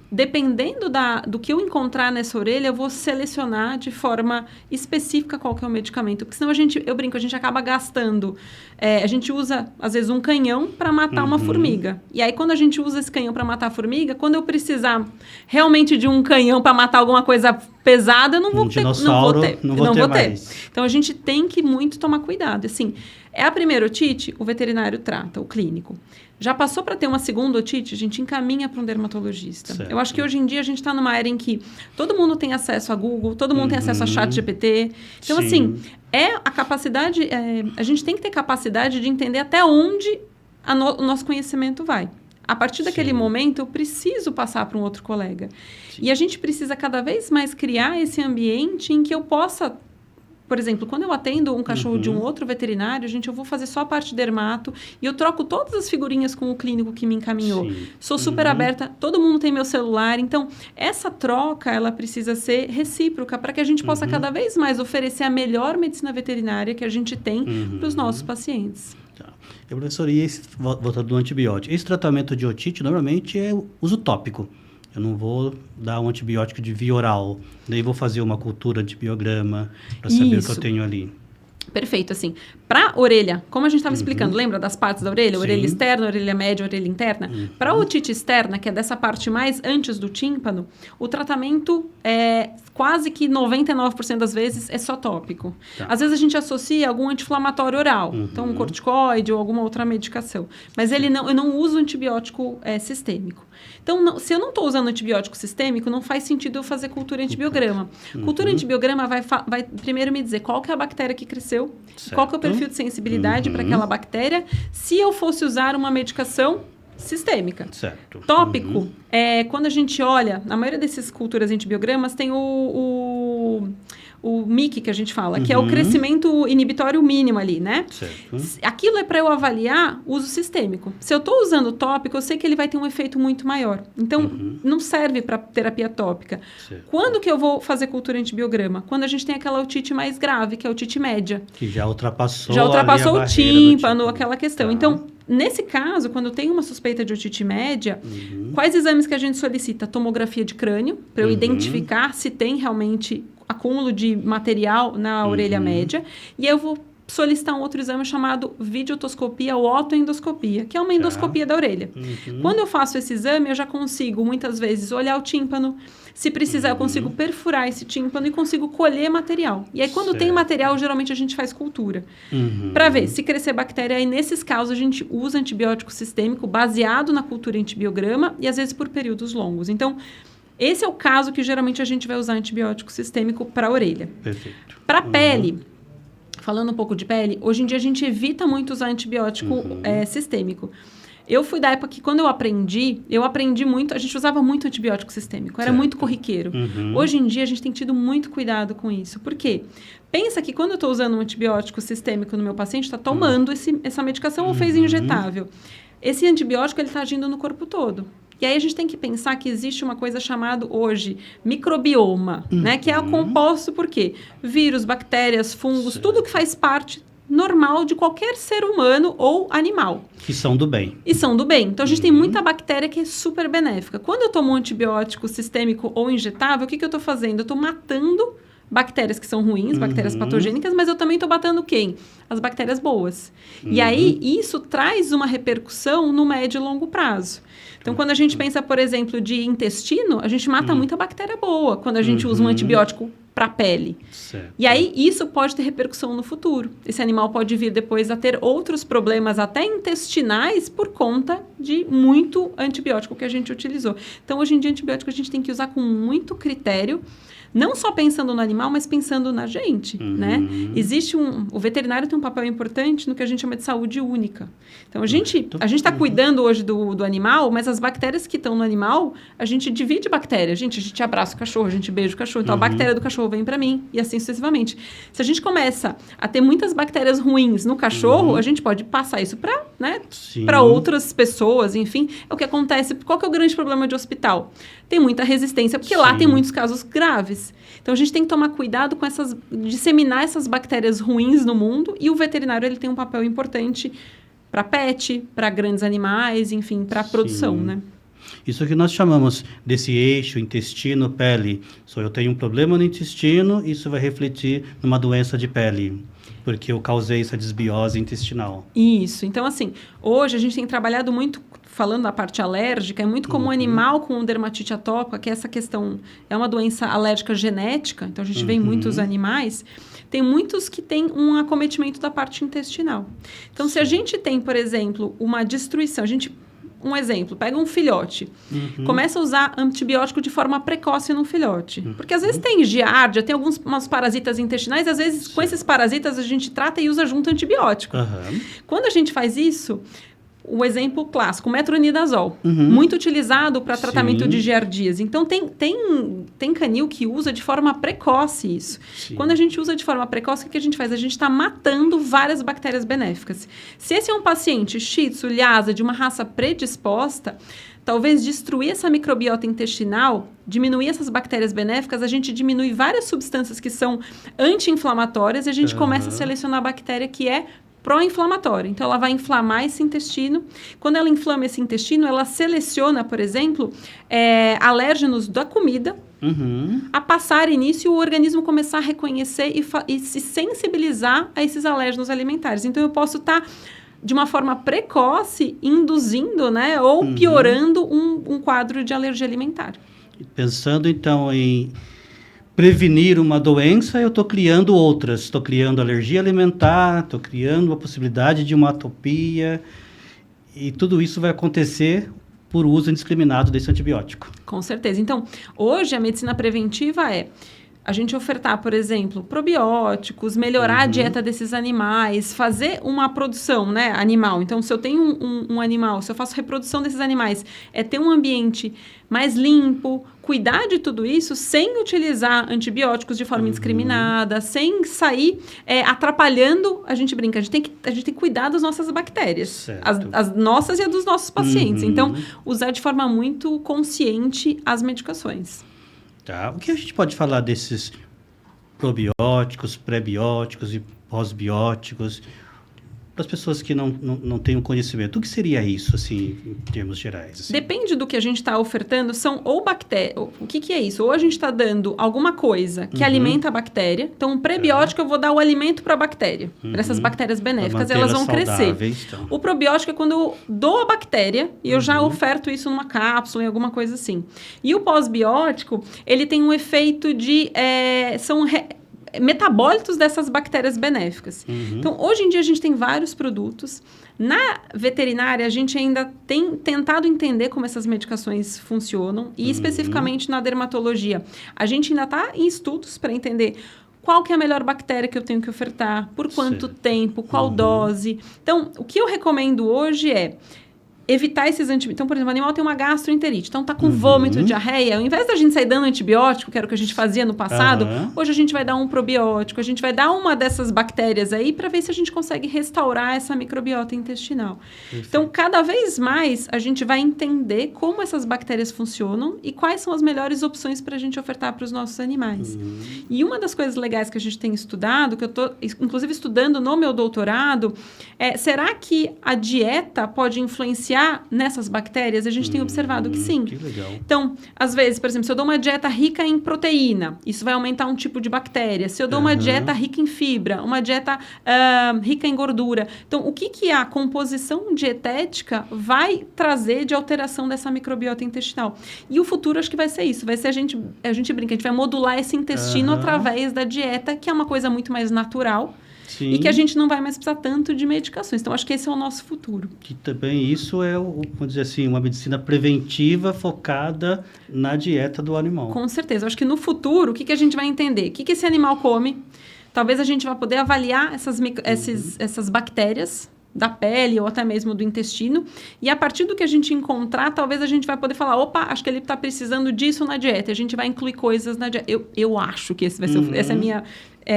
dependendo do que eu encontrar nessa orelha, eu vou selecionar de forma específica qual que é o medicamento. Porque senão eu brinco, a gente acaba gastando. A gente usa, às vezes, um canhão para matar uma formiga. E aí, quando a gente usa esse canhão para matar a formiga, quando eu precisar realmente de um canhão para matar alguma coisa pesada, eu não vou ter. Não vou ter. Então, a gente tem que muito tomar cuidado. Assim, é a primeira otite, o veterinário trata, o clínico. Já passou para ter uma segunda otite, a gente encaminha para um dermatologista. Certo. Eu acho que hoje em dia a gente está numa era em que todo mundo tem acesso a Google, todo mundo tem acesso a ChatGPT. Então, assim, a capacidade... a gente tem que ter capacidade de entender até onde o nosso conhecimento vai. A partir daquele momento, eu preciso passar para um outro colega. E a gente precisa cada vez mais criar esse ambiente em que eu possa... Por exemplo, quando eu atendo um cachorro de um outro veterinário, eu vou fazer só a parte dermato e eu troco todas as figurinhas com o clínico que me encaminhou. Sim. Sou super aberta, todo mundo tem meu celular. Então, essa troca, ela precisa ser recíproca para que a gente possa cada vez mais oferecer a melhor medicina veterinária que a gente tem para os nossos pacientes. Tá. E, professor, voltando do antibiótico, esse tratamento de otite normalmente é uso tópico. Eu não vou dar um antibiótico de via oral, daí vou fazer uma cultura de biograma para saber o que eu tenho ali. Perfeito, assim. Para orelha, como a gente estava explicando, lembra das partes da orelha? Orelha externa, orelha média, orelha interna? Para a otite externa, que é dessa parte mais antes do tímpano, o tratamento é quase que 99% das vezes é só tópico. Tá. Às vezes a gente associa algum anti-inflamatório oral, então um corticoide ou alguma outra medicação. Mas eu não uso antibiótico sistêmico. Então, se eu não estou usando antibiótico sistêmico, não faz sentido eu fazer cultura antibiograma. Cultura antibiograma vai primeiro me dizer qual que é a bactéria que cresceu, qual que é o perfil de sensibilidade para aquela bactéria, se eu fosse usar uma medicação sistêmica. Certo. Tópico, quando a gente olha, na maioria dessas culturas antibiogramas tem o MIC, que a gente fala, que é o crescimento inibitório mínimo ali, né? Certo. Aquilo é para eu avaliar uso sistêmico. Se eu estou usando tópico, eu sei que ele vai ter um efeito muito maior. Então, não serve para terapia tópica. Certo. Quando que eu vou fazer cultura antibiograma? Quando a gente tem aquela otite mais grave, que é a otite média. Que já ultrapassou o tímpano, aquela questão. Tá. Então, Nesse caso, quando tem uma suspeita de otite média, quais exames que a gente solicita? Tomografia de crânio, para eu identificar se tem realmente acúmulo de material na orelha média. E eu vou solicitar um outro exame chamado videotoscopia ou otoendoscopia, que é uma endoscopia da orelha. Quando eu faço esse exame, eu já consigo, muitas vezes, olhar o tímpano. Se precisar, eu consigo perfurar esse tímpano e consigo colher material. E aí, quando tem material, geralmente a gente faz cultura. Para ver se crescer bactéria. Aí, nesses casos, a gente usa antibiótico sistêmico baseado na cultura antibiograma e, às vezes, por períodos longos. Então, esse é o caso que, geralmente, a gente vai usar antibiótico sistêmico para a orelha. Perfeito. Para a pele, falando um pouco de pele, hoje em dia a gente evita muito usar antibiótico sistêmico. Eu fui da época que, quando eu aprendi muito, a gente usava muito antibiótico sistêmico, era muito corriqueiro. Hoje em dia, a gente tem tido muito cuidado com isso. Por quê? Pensa que quando eu estou usando um antibiótico sistêmico no meu paciente, está tomando essa medicação ou fez injetável. Esse antibiótico, ele está agindo no corpo todo. E aí, a gente tem que pensar que existe uma coisa chamada, hoje, microbioma, né? Que é composto por quê? Vírus, bactérias, fungos, tudo que faz parte normal de qualquer ser humano ou animal. Que são do bem. E são do bem. Então, a gente tem muita bactéria que é super benéfica. Quando eu tomo um antibiótico sistêmico ou injetável, o que eu estou fazendo? Eu estou matando bactérias que são ruins, bactérias patogênicas, mas eu também estou matando quem? As bactérias boas. E aí, isso traz uma repercussão no médio e longo prazo. Então, quando a gente pensa, por exemplo, de intestino, a gente mata muita bactéria boa quando a gente usa um antibiótico para a pele. Certo. E aí, isso pode ter repercussão no futuro. Esse animal pode vir depois a ter outros problemas, até intestinais, por conta de muito antibiótico que a gente utilizou. Então, hoje em dia, antibiótico a gente tem que usar com muito critério, não só pensando no animal, mas pensando na gente, né? O veterinário tem um papel importante no que a gente chama de saúde única. Então, a gente está cuidando hoje do animal, mas as bactérias que estão no animal, a gente divide bactéria. A gente abraça o cachorro, a gente beija o cachorro. Então, a bactéria do cachorro vem para mim e assim sucessivamente. Se a gente começa a ter muitas bactérias ruins no cachorro, a gente pode passar isso para outras pessoas, enfim. É o que acontece. Qual que é o grande problema de hospital? Tem muita resistência, porque lá tem muitos casos graves. Então, a gente tem que tomar cuidado com disseminar essas bactérias ruins no mundo, e o veterinário ele tem um papel importante para pet, para grandes animais, enfim, para a produção, né? Isso que nós chamamos desse eixo intestino-pele. Se eu tenho um problema no intestino, isso vai refletir numa doença de pele, porque eu causei essa desbiose intestinal. Isso. Então, assim, hoje a gente tem trabalhado muito, falando da parte alérgica, é muito comum animal com dermatite atópica, que essa questão é uma doença alérgica genética, então a gente vê em muitos animais, tem muitos que têm um acometimento da parte intestinal. Então, se a gente tem, por exemplo, uma destruição, um exemplo, pega um filhote, começa a usar antibiótico de forma precoce no filhote. Porque às vezes tem giardia, tem umas parasitas intestinais, às vezes com esses parasitas a gente trata e usa junto antibiótico. Quando a gente faz isso, o exemplo clássico, metronidazol, muito utilizado para tratamento de giardias. Então, tem canil que usa de forma precoce isso. Quando a gente usa de forma precoce, o que a gente faz? A gente está matando várias bactérias benéficas. Se esse é um paciente shih tzu, lhasa, de uma raça predisposta, talvez destruir essa microbiota intestinal, diminuir essas bactérias benéficas, a gente diminui várias substâncias que são anti-inflamatórias e a gente começa a selecionar a bactéria que é pró-inflamatória. Então, ela vai inflamar esse intestino. Quando ela inflama esse intestino, ela seleciona, por exemplo, alérgenos da comida, a passarem nisso e o organismo começar a reconhecer e se sensibilizar a esses alérgenos alimentares. Então, eu posso estar, de uma forma precoce, induzindo, né, ou piorando um quadro de alergia alimentar. Pensando, então, em prevenir uma doença, eu estou criando outras. Estou criando alergia alimentar, estou criando a possibilidade de uma atopia. E tudo isso vai acontecer por uso indiscriminado desse antibiótico. Com certeza. Então, hoje a medicina preventiva é a gente ofertar, por exemplo, probióticos, melhorar a dieta desses animais, fazer uma produção, né, animal. Então, se eu tenho um animal, se eu faço reprodução desses animais, é ter um ambiente mais limpo, cuidar de tudo isso sem utilizar antibióticos de forma indiscriminada, sem sair atrapalhando, a gente brinca, a gente tem que cuidar das nossas bactérias, as nossas e as dos nossos pacientes. Então, usar de forma muito consciente as medicações. Tá. O que a gente pode falar desses probióticos, prebióticos e pós-bióticos? para as pessoas que não têm um conhecimento, o que seria isso, assim, em termos gerais? Assim? Depende do que a gente está ofertando, são ou bactérias... O que é isso? Ou a gente está dando alguma coisa que alimenta a bactéria. Então, um prebiótico, eu vou dar o alimento para a bactéria, para essas bactérias benéficas, e elas vão crescer. Então. O probiótico é quando eu dou a bactéria e eu já oferto isso numa cápsula, em alguma coisa assim. E o pós-biótico, ele tem um efeito de... metabólitos dessas bactérias benéficas. Então, hoje em dia, a gente tem vários produtos. Na veterinária, a gente ainda tem tentado entender como essas medicações funcionam. E, especificamente, na dermatologia, a gente ainda está em estudos para entender qual que é a melhor bactéria que eu tenho que ofertar, por quanto tempo, qual dose. Então, o que eu recomendo hoje é evitar esses antibióticos. Então, por exemplo, o animal tem uma gastroenterite, então tá com vômito, diarreia. Ao invés da gente sair dando antibiótico, que era o que a gente fazia no passado, hoje a gente vai dar um probiótico, a gente vai dar uma dessas bactérias aí para ver se a gente consegue restaurar essa microbiota intestinal. Perfeito. Então, cada vez mais a gente vai entender como essas bactérias funcionam e quais são as melhores opções para a gente ofertar para os nossos animais. E uma das coisas legais que a gente tem estudado, que eu estou, inclusive, estudando no meu doutorado, será que a dieta pode influenciar nessas bactérias? A gente tem observado que sim. Que legal. Então, às vezes, por exemplo, se eu dou uma dieta rica em proteína, isso vai aumentar um tipo de bactéria. Se eu dou uma dieta rica em fibra, uma dieta rica em gordura. Então, o que a composição dietética vai trazer de alteração dessa microbiota intestinal? E o futuro, acho que vai ser isso. Vai ser a gente brinca, a gente vai modular esse intestino através da dieta, que é uma coisa muito mais natural. Sim. E que a gente não vai mais precisar tanto de medicações. Então, acho que esse é o nosso futuro. Que também isso é, vamos dizer assim, uma medicina preventiva focada na dieta do animal. Com certeza. Acho que no futuro, o que a gente vai entender? O que esse animal come? Talvez a gente vai poder avaliar essas bactérias da pele ou até mesmo do intestino. E a partir do que a gente encontrar, talvez a gente vai poder falar, opa, acho que ele está precisando disso na dieta. A gente vai incluir coisas na dieta. Eu acho que essa é a minha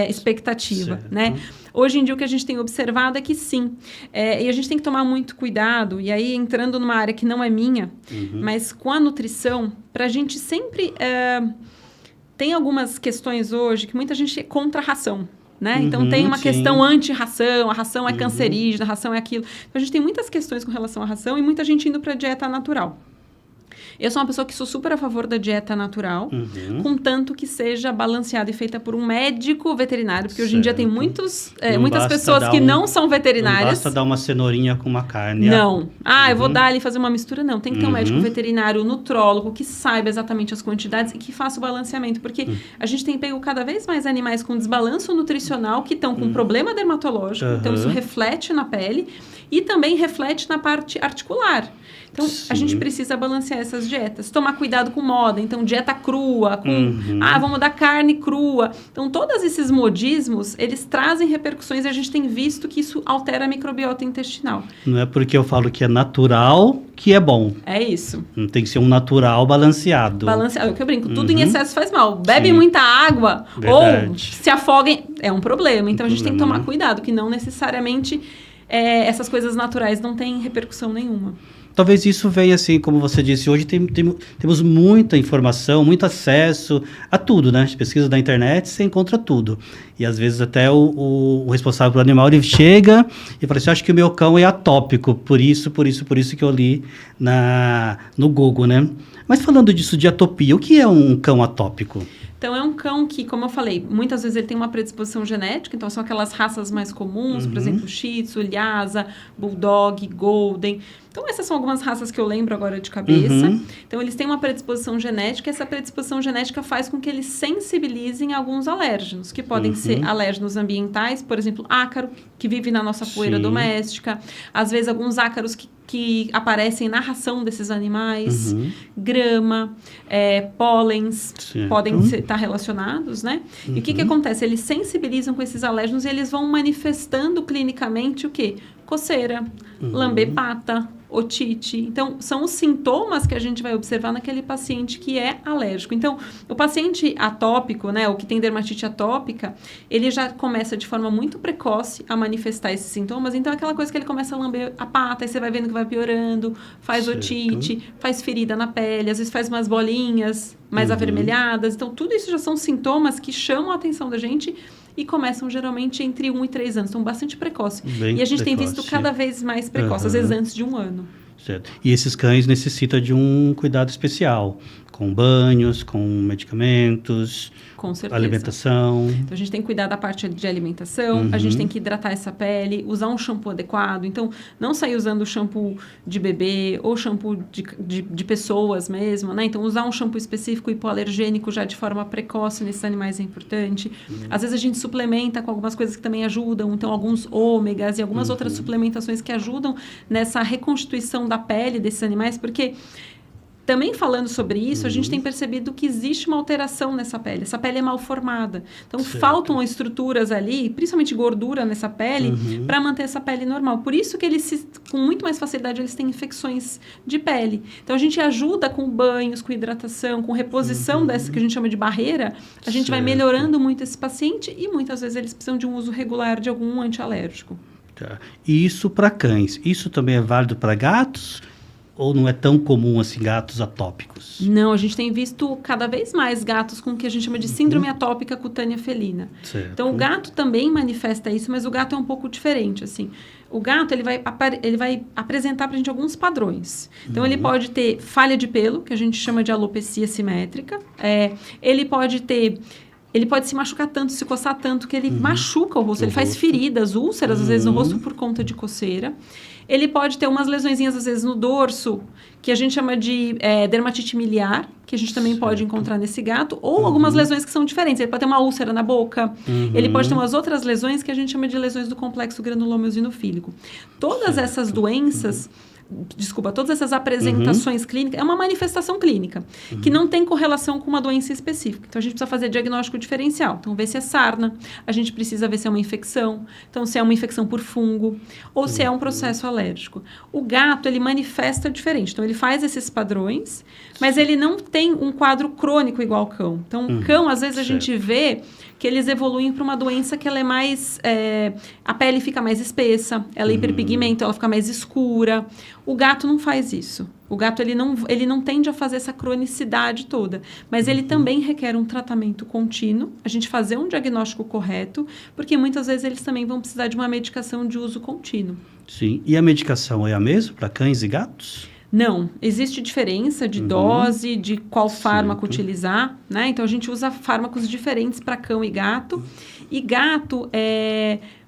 expectativa, né? Hoje em dia, o que a gente tem observado é que sim. E a gente tem que tomar muito cuidado. E aí, entrando numa área que não é minha, mas com a nutrição, para a gente sempre... tem algumas questões hoje que muita gente é contra a ração. Né? Então, tem uma questão anti-ração, a ração é cancerígena, a ração é aquilo. Então, a gente tem muitas questões com relação à ração e muita gente indo para a dieta natural. Eu sou uma pessoa que sou super a favor da dieta natural, contanto que seja balanceada e feita por um médico veterinário, porque hoje em dia tem muitas pessoas que não são veterinárias. Não basta dar uma cenourinha com uma carne. Não. Eu vou dar ali fazer uma mistura. Não, tem que ter um médico veterinário, nutrólogo, que saiba exatamente as quantidades e que faça o balanceamento, porque a gente tem pego cada vez mais animais com desbalanço nutricional que estão com problema dermatológico, então isso reflete na pele e também reflete na parte articular. Então, a gente precisa balancear essas dietas. Tomar cuidado com moda. Então, dieta crua, vamos dar carne crua. Então, todos esses modismos, eles trazem repercussões e a gente tem visto que isso altera a microbiota intestinal. Não é porque eu falo que é natural que é bom. É isso. Não tem que ser um natural balanceado. Balanceado, é o que eu brinco. Tudo em excesso faz mal. Bebe muita água ou se afoguem, é um problema. Então, a gente tem que tomar cuidado, que não necessariamente essas coisas naturais não têm repercussão nenhuma. Talvez isso venha assim, como você disse, hoje temos muita informação, muito acesso a tudo, né? As pesquisas da internet, você encontra tudo. E às vezes até o responsável pelo animal, ele chega e fala assim, acho que o meu cão é atópico, por isso que eu li no Google, né? Mas falando disso de atopia, o que é um cão atópico? Então, é um cão que, como eu falei, muitas vezes ele tem uma predisposição genética, então são aquelas raças mais comuns, por exemplo, Shih Tzu, Lhasa, Bulldog, Golden. Então, essas são algumas raças que eu lembro agora de cabeça. Então, eles têm uma predisposição genética e essa predisposição genética faz com que eles sensibilizem a alguns alérgenos, que podem ser alérgenos ambientais, por exemplo, ácaro, que vive na nossa poeira doméstica, às vezes alguns ácaros que aparecem na ração desses animais, grama, pólens, podem estar relacionados, né? E o que acontece? Eles sensibilizam com esses alérgenos e eles vão manifestando clinicamente o quê? Coceira, lamber pata, otite. Então, são os sintomas que a gente vai observar naquele paciente que é alérgico. Então, o paciente atópico, né, o que tem dermatite atópica, ele já começa de forma muito precoce a manifestar esses sintomas. Então, é aquela coisa que ele começa a lamber a pata, aí você vai vendo que vai piorando, faz otite, faz ferida na pele, às vezes faz umas bolinhas mais avermelhadas. Então, tudo isso já são sintomas que chamam a atenção da gente e começam geralmente entre 1 e 3 anos, então bastante precoce. Bem e a gente tem precoce. visto cada vez mais precoce, às vezes antes de 1 ano. Certo. E esses cães necessitam de um cuidado especial, com banhos, com medicamentos, Com certeza. alimentação. Então, a gente tem que cuidar da parte de alimentação, a gente tem que hidratar essa pele, usar um shampoo adequado. Então, não sair usando shampoo de bebê ou shampoo de pessoas mesmo, né? Então, usar um shampoo específico hipoalergênico já de forma precoce nesses animais é importante. Às vezes, a gente suplementa com algumas coisas que também ajudam. Então, alguns ômegas e algumas outras suplementações que ajudam nessa reconstituição da pele desses animais, porque... Também falando sobre isso, a gente tem percebido que existe uma alteração nessa pele. Essa pele é mal formada. Então, faltam estruturas ali, principalmente gordura nessa pele, para manter essa pele normal. Por isso que eles, com muito mais facilidade, eles têm infecções de pele. Então, a gente ajuda com banhos, com hidratação, com reposição dessa que a gente chama de barreira. A gente vai melhorando muito esse paciente e muitas vezes eles precisam de um uso regular de algum antialérgico. Tá. E isso para cães. Isso também é válido para gatos? Ou não é tão comum assim gatos atópicos? Não, a gente tem visto cada vez mais gatos com o que a gente chama de síndrome atópica cutânea felina. Certo. Então, o gato também manifesta isso, mas o gato é um pouco diferente, assim. O gato, ele vai apresentar pra gente alguns padrões. Então, ele pode ter falha de pelo, que a gente chama de alopecia simétrica. Ele pode se machucar tanto, se coçar tanto, que ele machuca o rosto. Ele faz feridas, úlceras, às vezes, no rosto por conta de coceira. Ele pode ter umas lesõezinhas, às vezes, no dorso, que a gente chama de dermatite miliar, que a gente também pode encontrar nesse gato, ou algumas lesões que são diferentes. Ele pode ter uma úlcera na boca, ele pode ter umas outras lesões que a gente chama de lesões do complexo granuloma eosinofílico. Todas essas doenças... todas essas apresentações clínicas, é uma manifestação clínica, que não tem correlação com uma doença específica. Então, a gente precisa fazer diagnóstico diferencial. Então, ver se é sarna, a gente precisa ver se é uma infecção, então, se é uma infecção por fungo, ou se é um processo alérgico. O gato, ele manifesta diferente. Então, ele faz esses padrões, mas ele não tem um quadro crônico igual ao cão. Então, o cão, às vezes, a gente vê que eles evoluem para uma doença que ela é mais... a pele fica mais espessa, ela é hiperpigmento, ela fica mais escura. O gato não faz isso. O gato, ele não tende a fazer essa cronicidade toda. Mas ele também requer um tratamento contínuo, a gente fazer um diagnóstico correto, porque muitas vezes eles também vão precisar de uma medicação de uso contínuo. Sim. E a medicação é a mesma para cães e gatos? Não, existe diferença de dose, de qual fármaco utilizar, né? Então, a gente usa fármacos diferentes para cão e gato. E gato,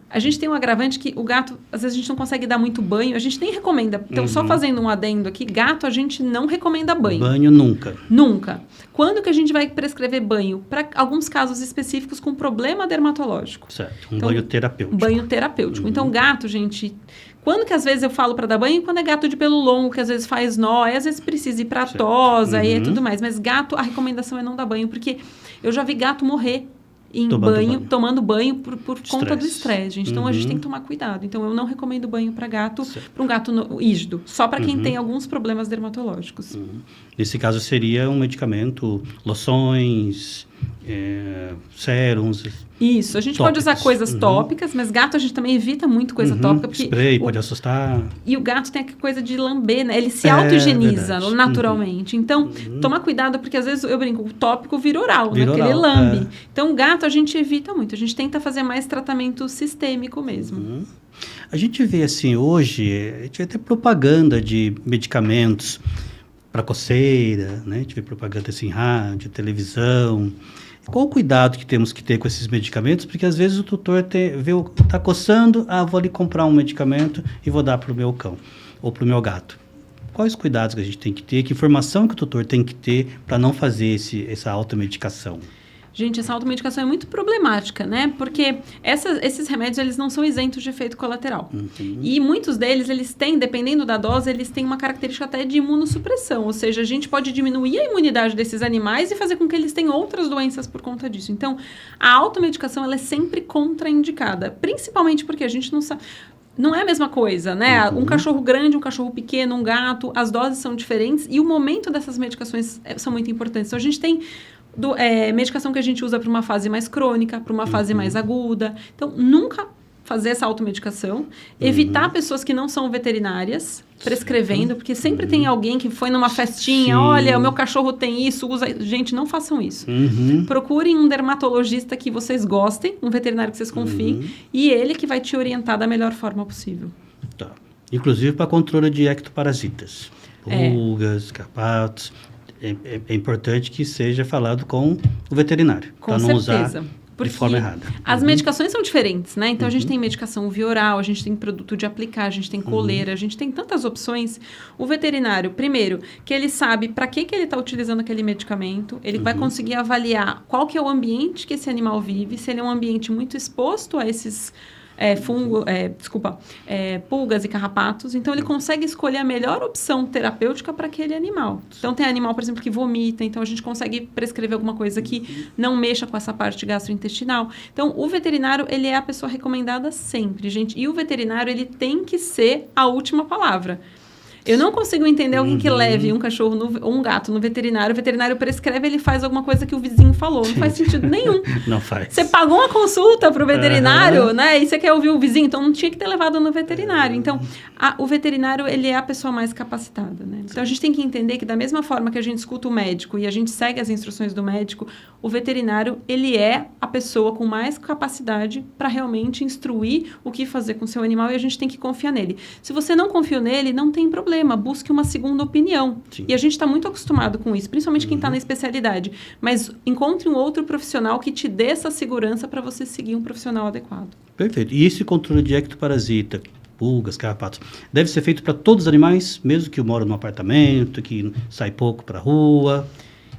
a gente tem um agravante que o gato, às vezes, a gente não consegue dar muito banho. A gente nem recomenda. Então, só fazendo um adendo aqui, gato, a gente não recomenda banho. Banho nunca. Nunca. Quando que a gente vai prescrever banho? Para alguns casos específicos com problema dermatológico. Certo, banho terapêutico. Banho terapêutico. Então, gato, gente... Quando que às vezes eu falo para dar banho? Quando é gato de pelo longo, que às vezes faz nó, aí às vezes precisa ir para tosa e tudo mais. Mas gato, a recomendação é não dar banho, porque eu já vi gato morrer tomando banho por conta do estresse, gente. Então, a gente tem que tomar cuidado. Então, eu não recomendo banho para gato, para um gato rígido. Só para quem tem alguns problemas dermatológicos. Nesse caso, seria um medicamento, loções, sérums... Isso, a gente pode usar coisas tópicas, mas gato a gente também evita muito coisa tópica. Porque spray pode assustar. E o gato tem a coisa de lamber, né? Ele se auto-higieniza naturalmente. Então, toma cuidado, porque às vezes, eu brinco, o tópico vira oral, né? Porque ele lambe. Então, o gato a gente evita muito. A gente tenta fazer mais tratamento sistêmico mesmo. A gente vê assim, hoje, a gente vê até propaganda de medicamentos para coceira, né? A gente vê propaganda assim, em rádio, televisão... Qual o cuidado que temos que ter com esses medicamentos? Porque às vezes o tutor está coçando, vou ali comprar um medicamento e vou dar para o meu cão ou para o meu gato. Quais cuidados que a gente tem que ter? Que informação que o tutor tem que ter para não fazer essa automedicação? Gente, essa automedicação é muito problemática, né? Porque esses remédios, eles não são isentos de efeito colateral. E muitos deles, eles têm, dependendo da dose, eles têm uma característica até de imunossupressão. Ou seja, a gente pode diminuir a imunidade desses animais e fazer com que eles tenham outras doenças por conta disso. Então, a automedicação, ela é sempre contraindicada. Principalmente porque a gente não sabe... Não é a mesma coisa, né? Um cachorro grande, um cachorro pequeno, um gato, as doses são diferentes e o momento dessas medicações são muito importantes. Então, a gente tem... medicação que a gente usa para uma fase mais crônica, para uma fase mais aguda. Então, nunca fazer essa automedicação, evitar pessoas que não são veterinárias prescrevendo, porque sempre tem alguém que foi numa festinha, olha, o meu cachorro tem isso, usa... Gente, não façam isso. Procurem um dermatologista que vocês gostem, um veterinário que vocês confiem, e ele que vai te orientar da melhor forma possível. Tá. Inclusive para controle de ectoparasitas, pulgas, carrapatos. É importante que seja falado com o veterinário, para não usar de forma errada. As medicações são diferentes, né? Então, a gente tem medicação via oral, a gente tem produto de aplicar, a gente tem coleira, a gente tem tantas opções. O veterinário, primeiro, que ele sabe para que ele está utilizando aquele medicamento, ele vai conseguir avaliar qual que é o ambiente que esse animal vive, se ele é um ambiente muito exposto a esses... pulgas e carrapatos. Então, ele consegue escolher a melhor opção terapêutica para aquele animal. Então, tem animal, por exemplo, que vomita. Então, a gente consegue prescrever alguma coisa que não mexa com essa parte gastrointestinal. Então, o veterinário, ele é a pessoa recomendada sempre, gente. E o veterinário, ele tem que ser a última palavra. Eu não consigo entender alguém que leve um cachorro ou um gato no veterinário. O veterinário prescreve, ele faz alguma coisa que o vizinho falou. Não faz sentido nenhum. Não faz. Você pagou uma consulta para o veterinário, né? E você quer ouvir o vizinho, então não tinha que ter levado no veterinário. Então, o veterinário, ele é a pessoa mais capacitada, né? Então, a gente tem que entender que da mesma forma que a gente escuta o médico e a gente segue as instruções do médico, o veterinário, ele é a pessoa com mais capacidade para realmente instruir o que fazer com o seu animal e a gente tem que confiar nele. Se você não confia nele, não tem problema. Busque uma segunda opinião. Sim. E a gente está muito acostumado com isso, principalmente quem está na especialidade. Mas encontre um outro profissional que te dê essa segurança para você seguir um profissional adequado. Perfeito. E esse controle de ectoparasita, pulgas, carrapatos, deve ser feito para todos os animais, mesmo que moram num apartamento, que sai pouco para a rua?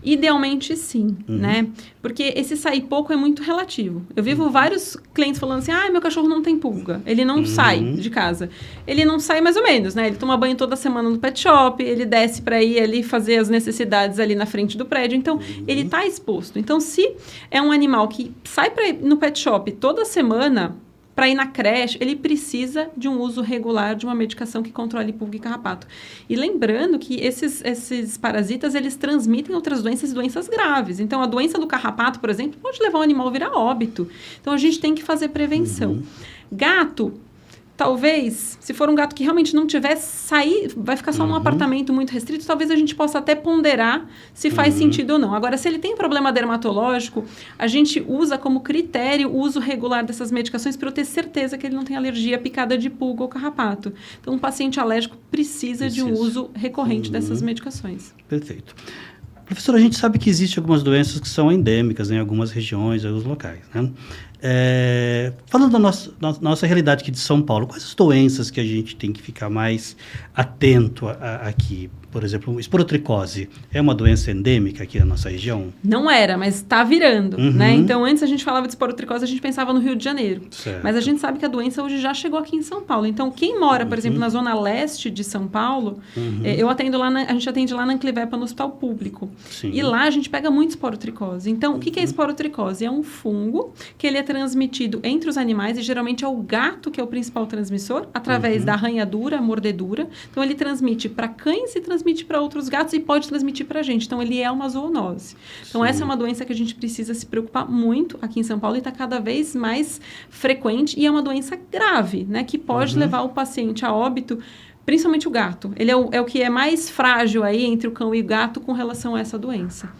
Idealmente, sim, né? Porque esse sair pouco é muito relativo. Eu vivo vários clientes falando assim, meu cachorro não tem pulga, ele não sai de casa. Ele não sai mais ou menos, né? Ele toma banho toda semana no pet shop, ele desce para ir ali fazer as necessidades ali na frente do prédio, então ele está exposto. Então, se é um animal que sai para ir no pet shop toda semana... Para ir na creche, ele precisa de um uso regular de uma medicação que controle pulga e carrapato. E lembrando que esses parasitas, eles transmitem outras doenças graves. Então, a doença do carrapato, por exemplo, pode levar o animal a virar óbito. Então, a gente tem que fazer prevenção. Gato... Talvez, se for um gato que realmente não tiver sair, vai ficar só num apartamento muito restrito, talvez a gente possa até ponderar se faz sentido ou não. Agora, se ele tem problema dermatológico, a gente usa como critério o uso regular dessas medicações para eu ter certeza que ele não tem alergia à picada de pulga ou carrapato. Então, um paciente alérgico precisa de um uso recorrente dessas medicações. Perfeito. Professora, a gente sabe que existem algumas doenças que são endêmicas em algumas regiões, em alguns locais, né? Falando da nossa realidade aqui de São Paulo, quais as doenças que a gente tem que ficar mais atento aqui? Por exemplo, esporotricose é uma doença endêmica aqui na nossa região? Não era, mas está virando, né? Então, antes a gente falava de esporotricose, a gente pensava no Rio de Janeiro. Certo. Mas a gente sabe que a doença hoje já chegou aqui em São Paulo. Então, quem mora, por exemplo, na zona leste de São Paulo, eu atendo lá, a gente atende lá na Anclivepa, no hospital público. Sim. E lá a gente pega muito esporotricose. Então, o que é esporotricose? É um fungo que ele é transmitido entre os animais, e geralmente é o gato que é o principal transmissor, através da arranhadura, mordedura. Então, ele transmite para cães e transmite para outros gatos e pode transmitir para a gente. Então, ele é uma zoonose. Então, essa é uma doença que a gente precisa se preocupar muito aqui em São Paulo e está cada vez mais frequente e é uma doença grave, né? Que pode levar o paciente a óbito, principalmente o gato. Ele é o que é mais frágil aí entre o cão e o gato com relação a essa doença.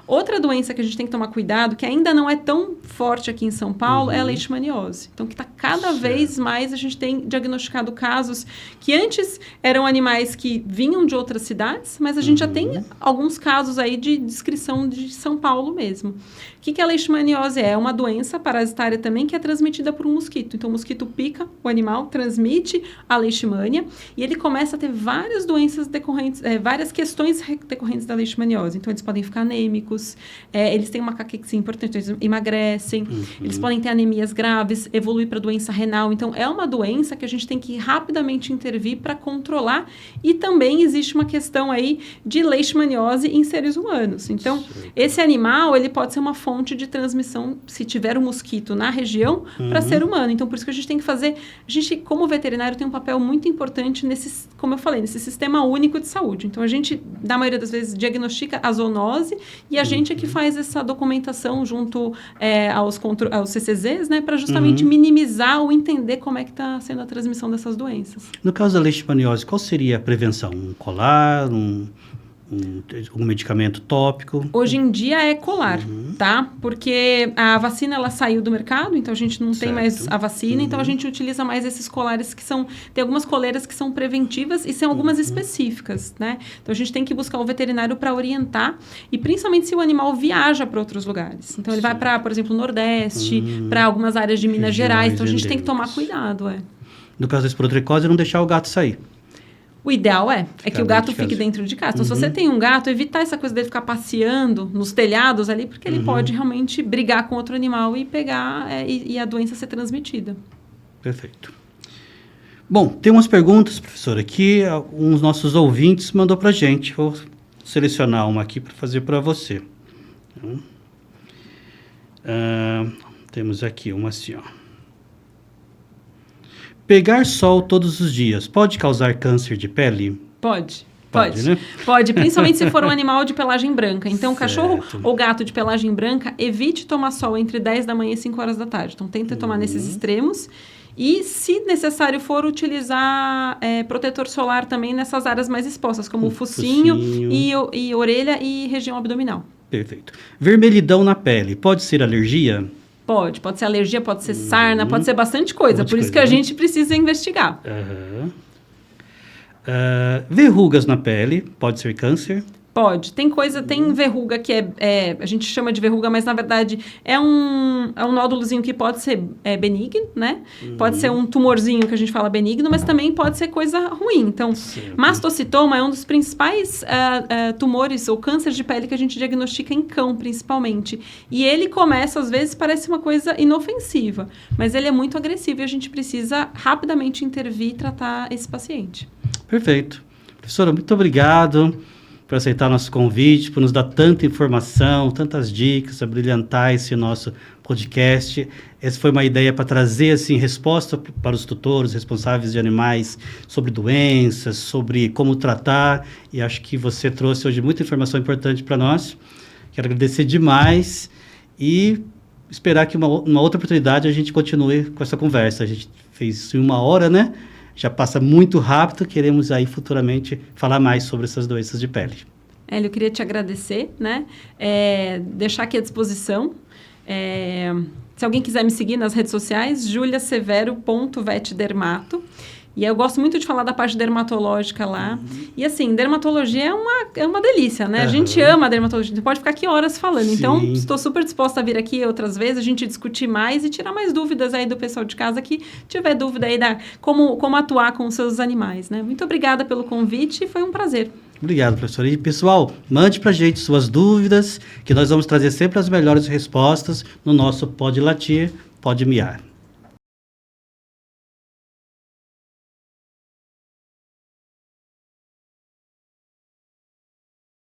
Outra doença que a gente tem que tomar cuidado, que ainda não é tão forte aqui em São Paulo, é a leishmaniose. Então, que está cada vez mais, a gente tem diagnosticado casos que antes eram animais que vinham de outras cidades, mas a gente já tem alguns casos aí de descrição de São Paulo mesmo. O que a leishmaniose é? É uma doença parasitária também que é transmitida por um mosquito. Então, o mosquito pica o animal, transmite a leishmania e ele começa a ter várias doenças decorrentes, várias questões decorrentes da leishmaniose. Então, eles podem ficar anêmicos, eles têm uma caquexia importante, eles emagrecem, eles podem ter anemias graves, evoluir para doença renal. Então, é uma doença que a gente tem que rapidamente intervir para controlar e também existe uma questão aí de leishmaniose em seres humanos. Então, esse animal, ele pode ser uma fonte de transmissão, se tiver um mosquito na região, para ser humano. Então, por isso que a gente tem que fazer... A gente, como veterinário, tem um papel muito importante nesse, como eu falei, nesse sistema único de saúde. Então, a gente, na maioria das vezes, diagnostica a zoonose e a gente é que faz essa documentação junto aos CCZs, né, para justamente minimizar ou entender como é que está sendo a transmissão dessas doenças. No caso da leishmaniose, qual seria a prevenção? Um colar, um medicamento tópico? Hoje em dia é colar, tá? Porque a vacina, ela saiu do mercado, então a gente não tem mais a vacina, então a gente utiliza mais esses colares que são... Tem algumas coleiras que são preventivas e são algumas específicas, né? Então a gente tem que buscar o veterinário para orientar, e principalmente se o animal viaja para outros lugares. Então ele vai para, por exemplo, o Nordeste, para algumas áreas de Minas Gerais, então a gente tem que tomar cuidado, No caso da esporotricose, não deixar o gato sair. O ideal é que o gato fique dentro de casa. Então, se você tem um gato, evitar essa coisa dele ficar passeando nos telhados ali, porque ele pode realmente brigar com outro animal e pegar e a doença ser transmitida. Perfeito. Bom, tem umas perguntas, professora, aqui um dos nossos ouvintes mandou para a gente. Vou selecionar uma aqui para fazer para você. Temos aqui uma assim, ó. Pegar sol todos os dias pode causar câncer de pele? Pode, né? Pode, principalmente se for um animal de pelagem branca. Então, cachorro ou gato de pelagem branca, evite tomar sol entre 10 da manhã e 5 horas da tarde. Então, tenta tomar nesses extremos. E, se necessário for, utilizar protetor solar também nessas áreas mais expostas, como o focinho. E orelha e região abdominal. Perfeito. Vermelhidão na pele, pode ser alergia? Pode ser alergia, pode ser sarna, pode ser bastante coisa. Por isso que a gente precisa investigar. Verrugas na pele, pode ser câncer? Pode. Tem verruga que a gente chama de verruga, mas na verdade é um nódulozinho que pode ser benigno, né? Pode ser um tumorzinho que a gente fala benigno, mas também pode ser coisa ruim. Então, mastocitoma é um dos principais tumores ou câncer de pele que a gente diagnostica em cão, principalmente. E ele começa, às vezes, parece uma coisa inofensiva, mas ele é muito agressivo e a gente precisa rapidamente intervir e tratar esse paciente. Perfeito. Professora, muito obrigado por aceitar nosso convite, por nos dar tanta informação, tantas dicas, a brilhantar esse nosso podcast. Essa foi uma ideia para trazer assim, resposta para os tutores, responsáveis de animais, sobre doenças, sobre como tratar, e acho que você trouxe hoje muita informação importante para nós. Quero agradecer demais e esperar que uma outra oportunidade a gente continue com essa conversa. A gente fez isso em 1 hora, né? Já passa muito rápido, queremos aí futuramente falar mais sobre essas doenças de pele. Hélio, eu queria te agradecer, né? Deixar aqui à disposição. Se alguém quiser me seguir nas redes sociais, juliasevero.vetdermato. E eu gosto muito de falar da parte dermatológica lá. E assim, dermatologia é uma delícia, né? A gente ama a dermatologia, a gente pode ficar aqui horas falando. Sim. Então, estou super disposta a vir aqui outras vezes, a gente discutir mais e tirar mais dúvidas aí do pessoal de casa que tiver dúvida aí como atuar com os seus animais, né? Muito obrigada pelo convite, foi um prazer. Obrigado, professor. E, pessoal, mande pra gente suas dúvidas, que nós vamos trazer sempre as melhores respostas no nosso Pode Latir, Pode Miar.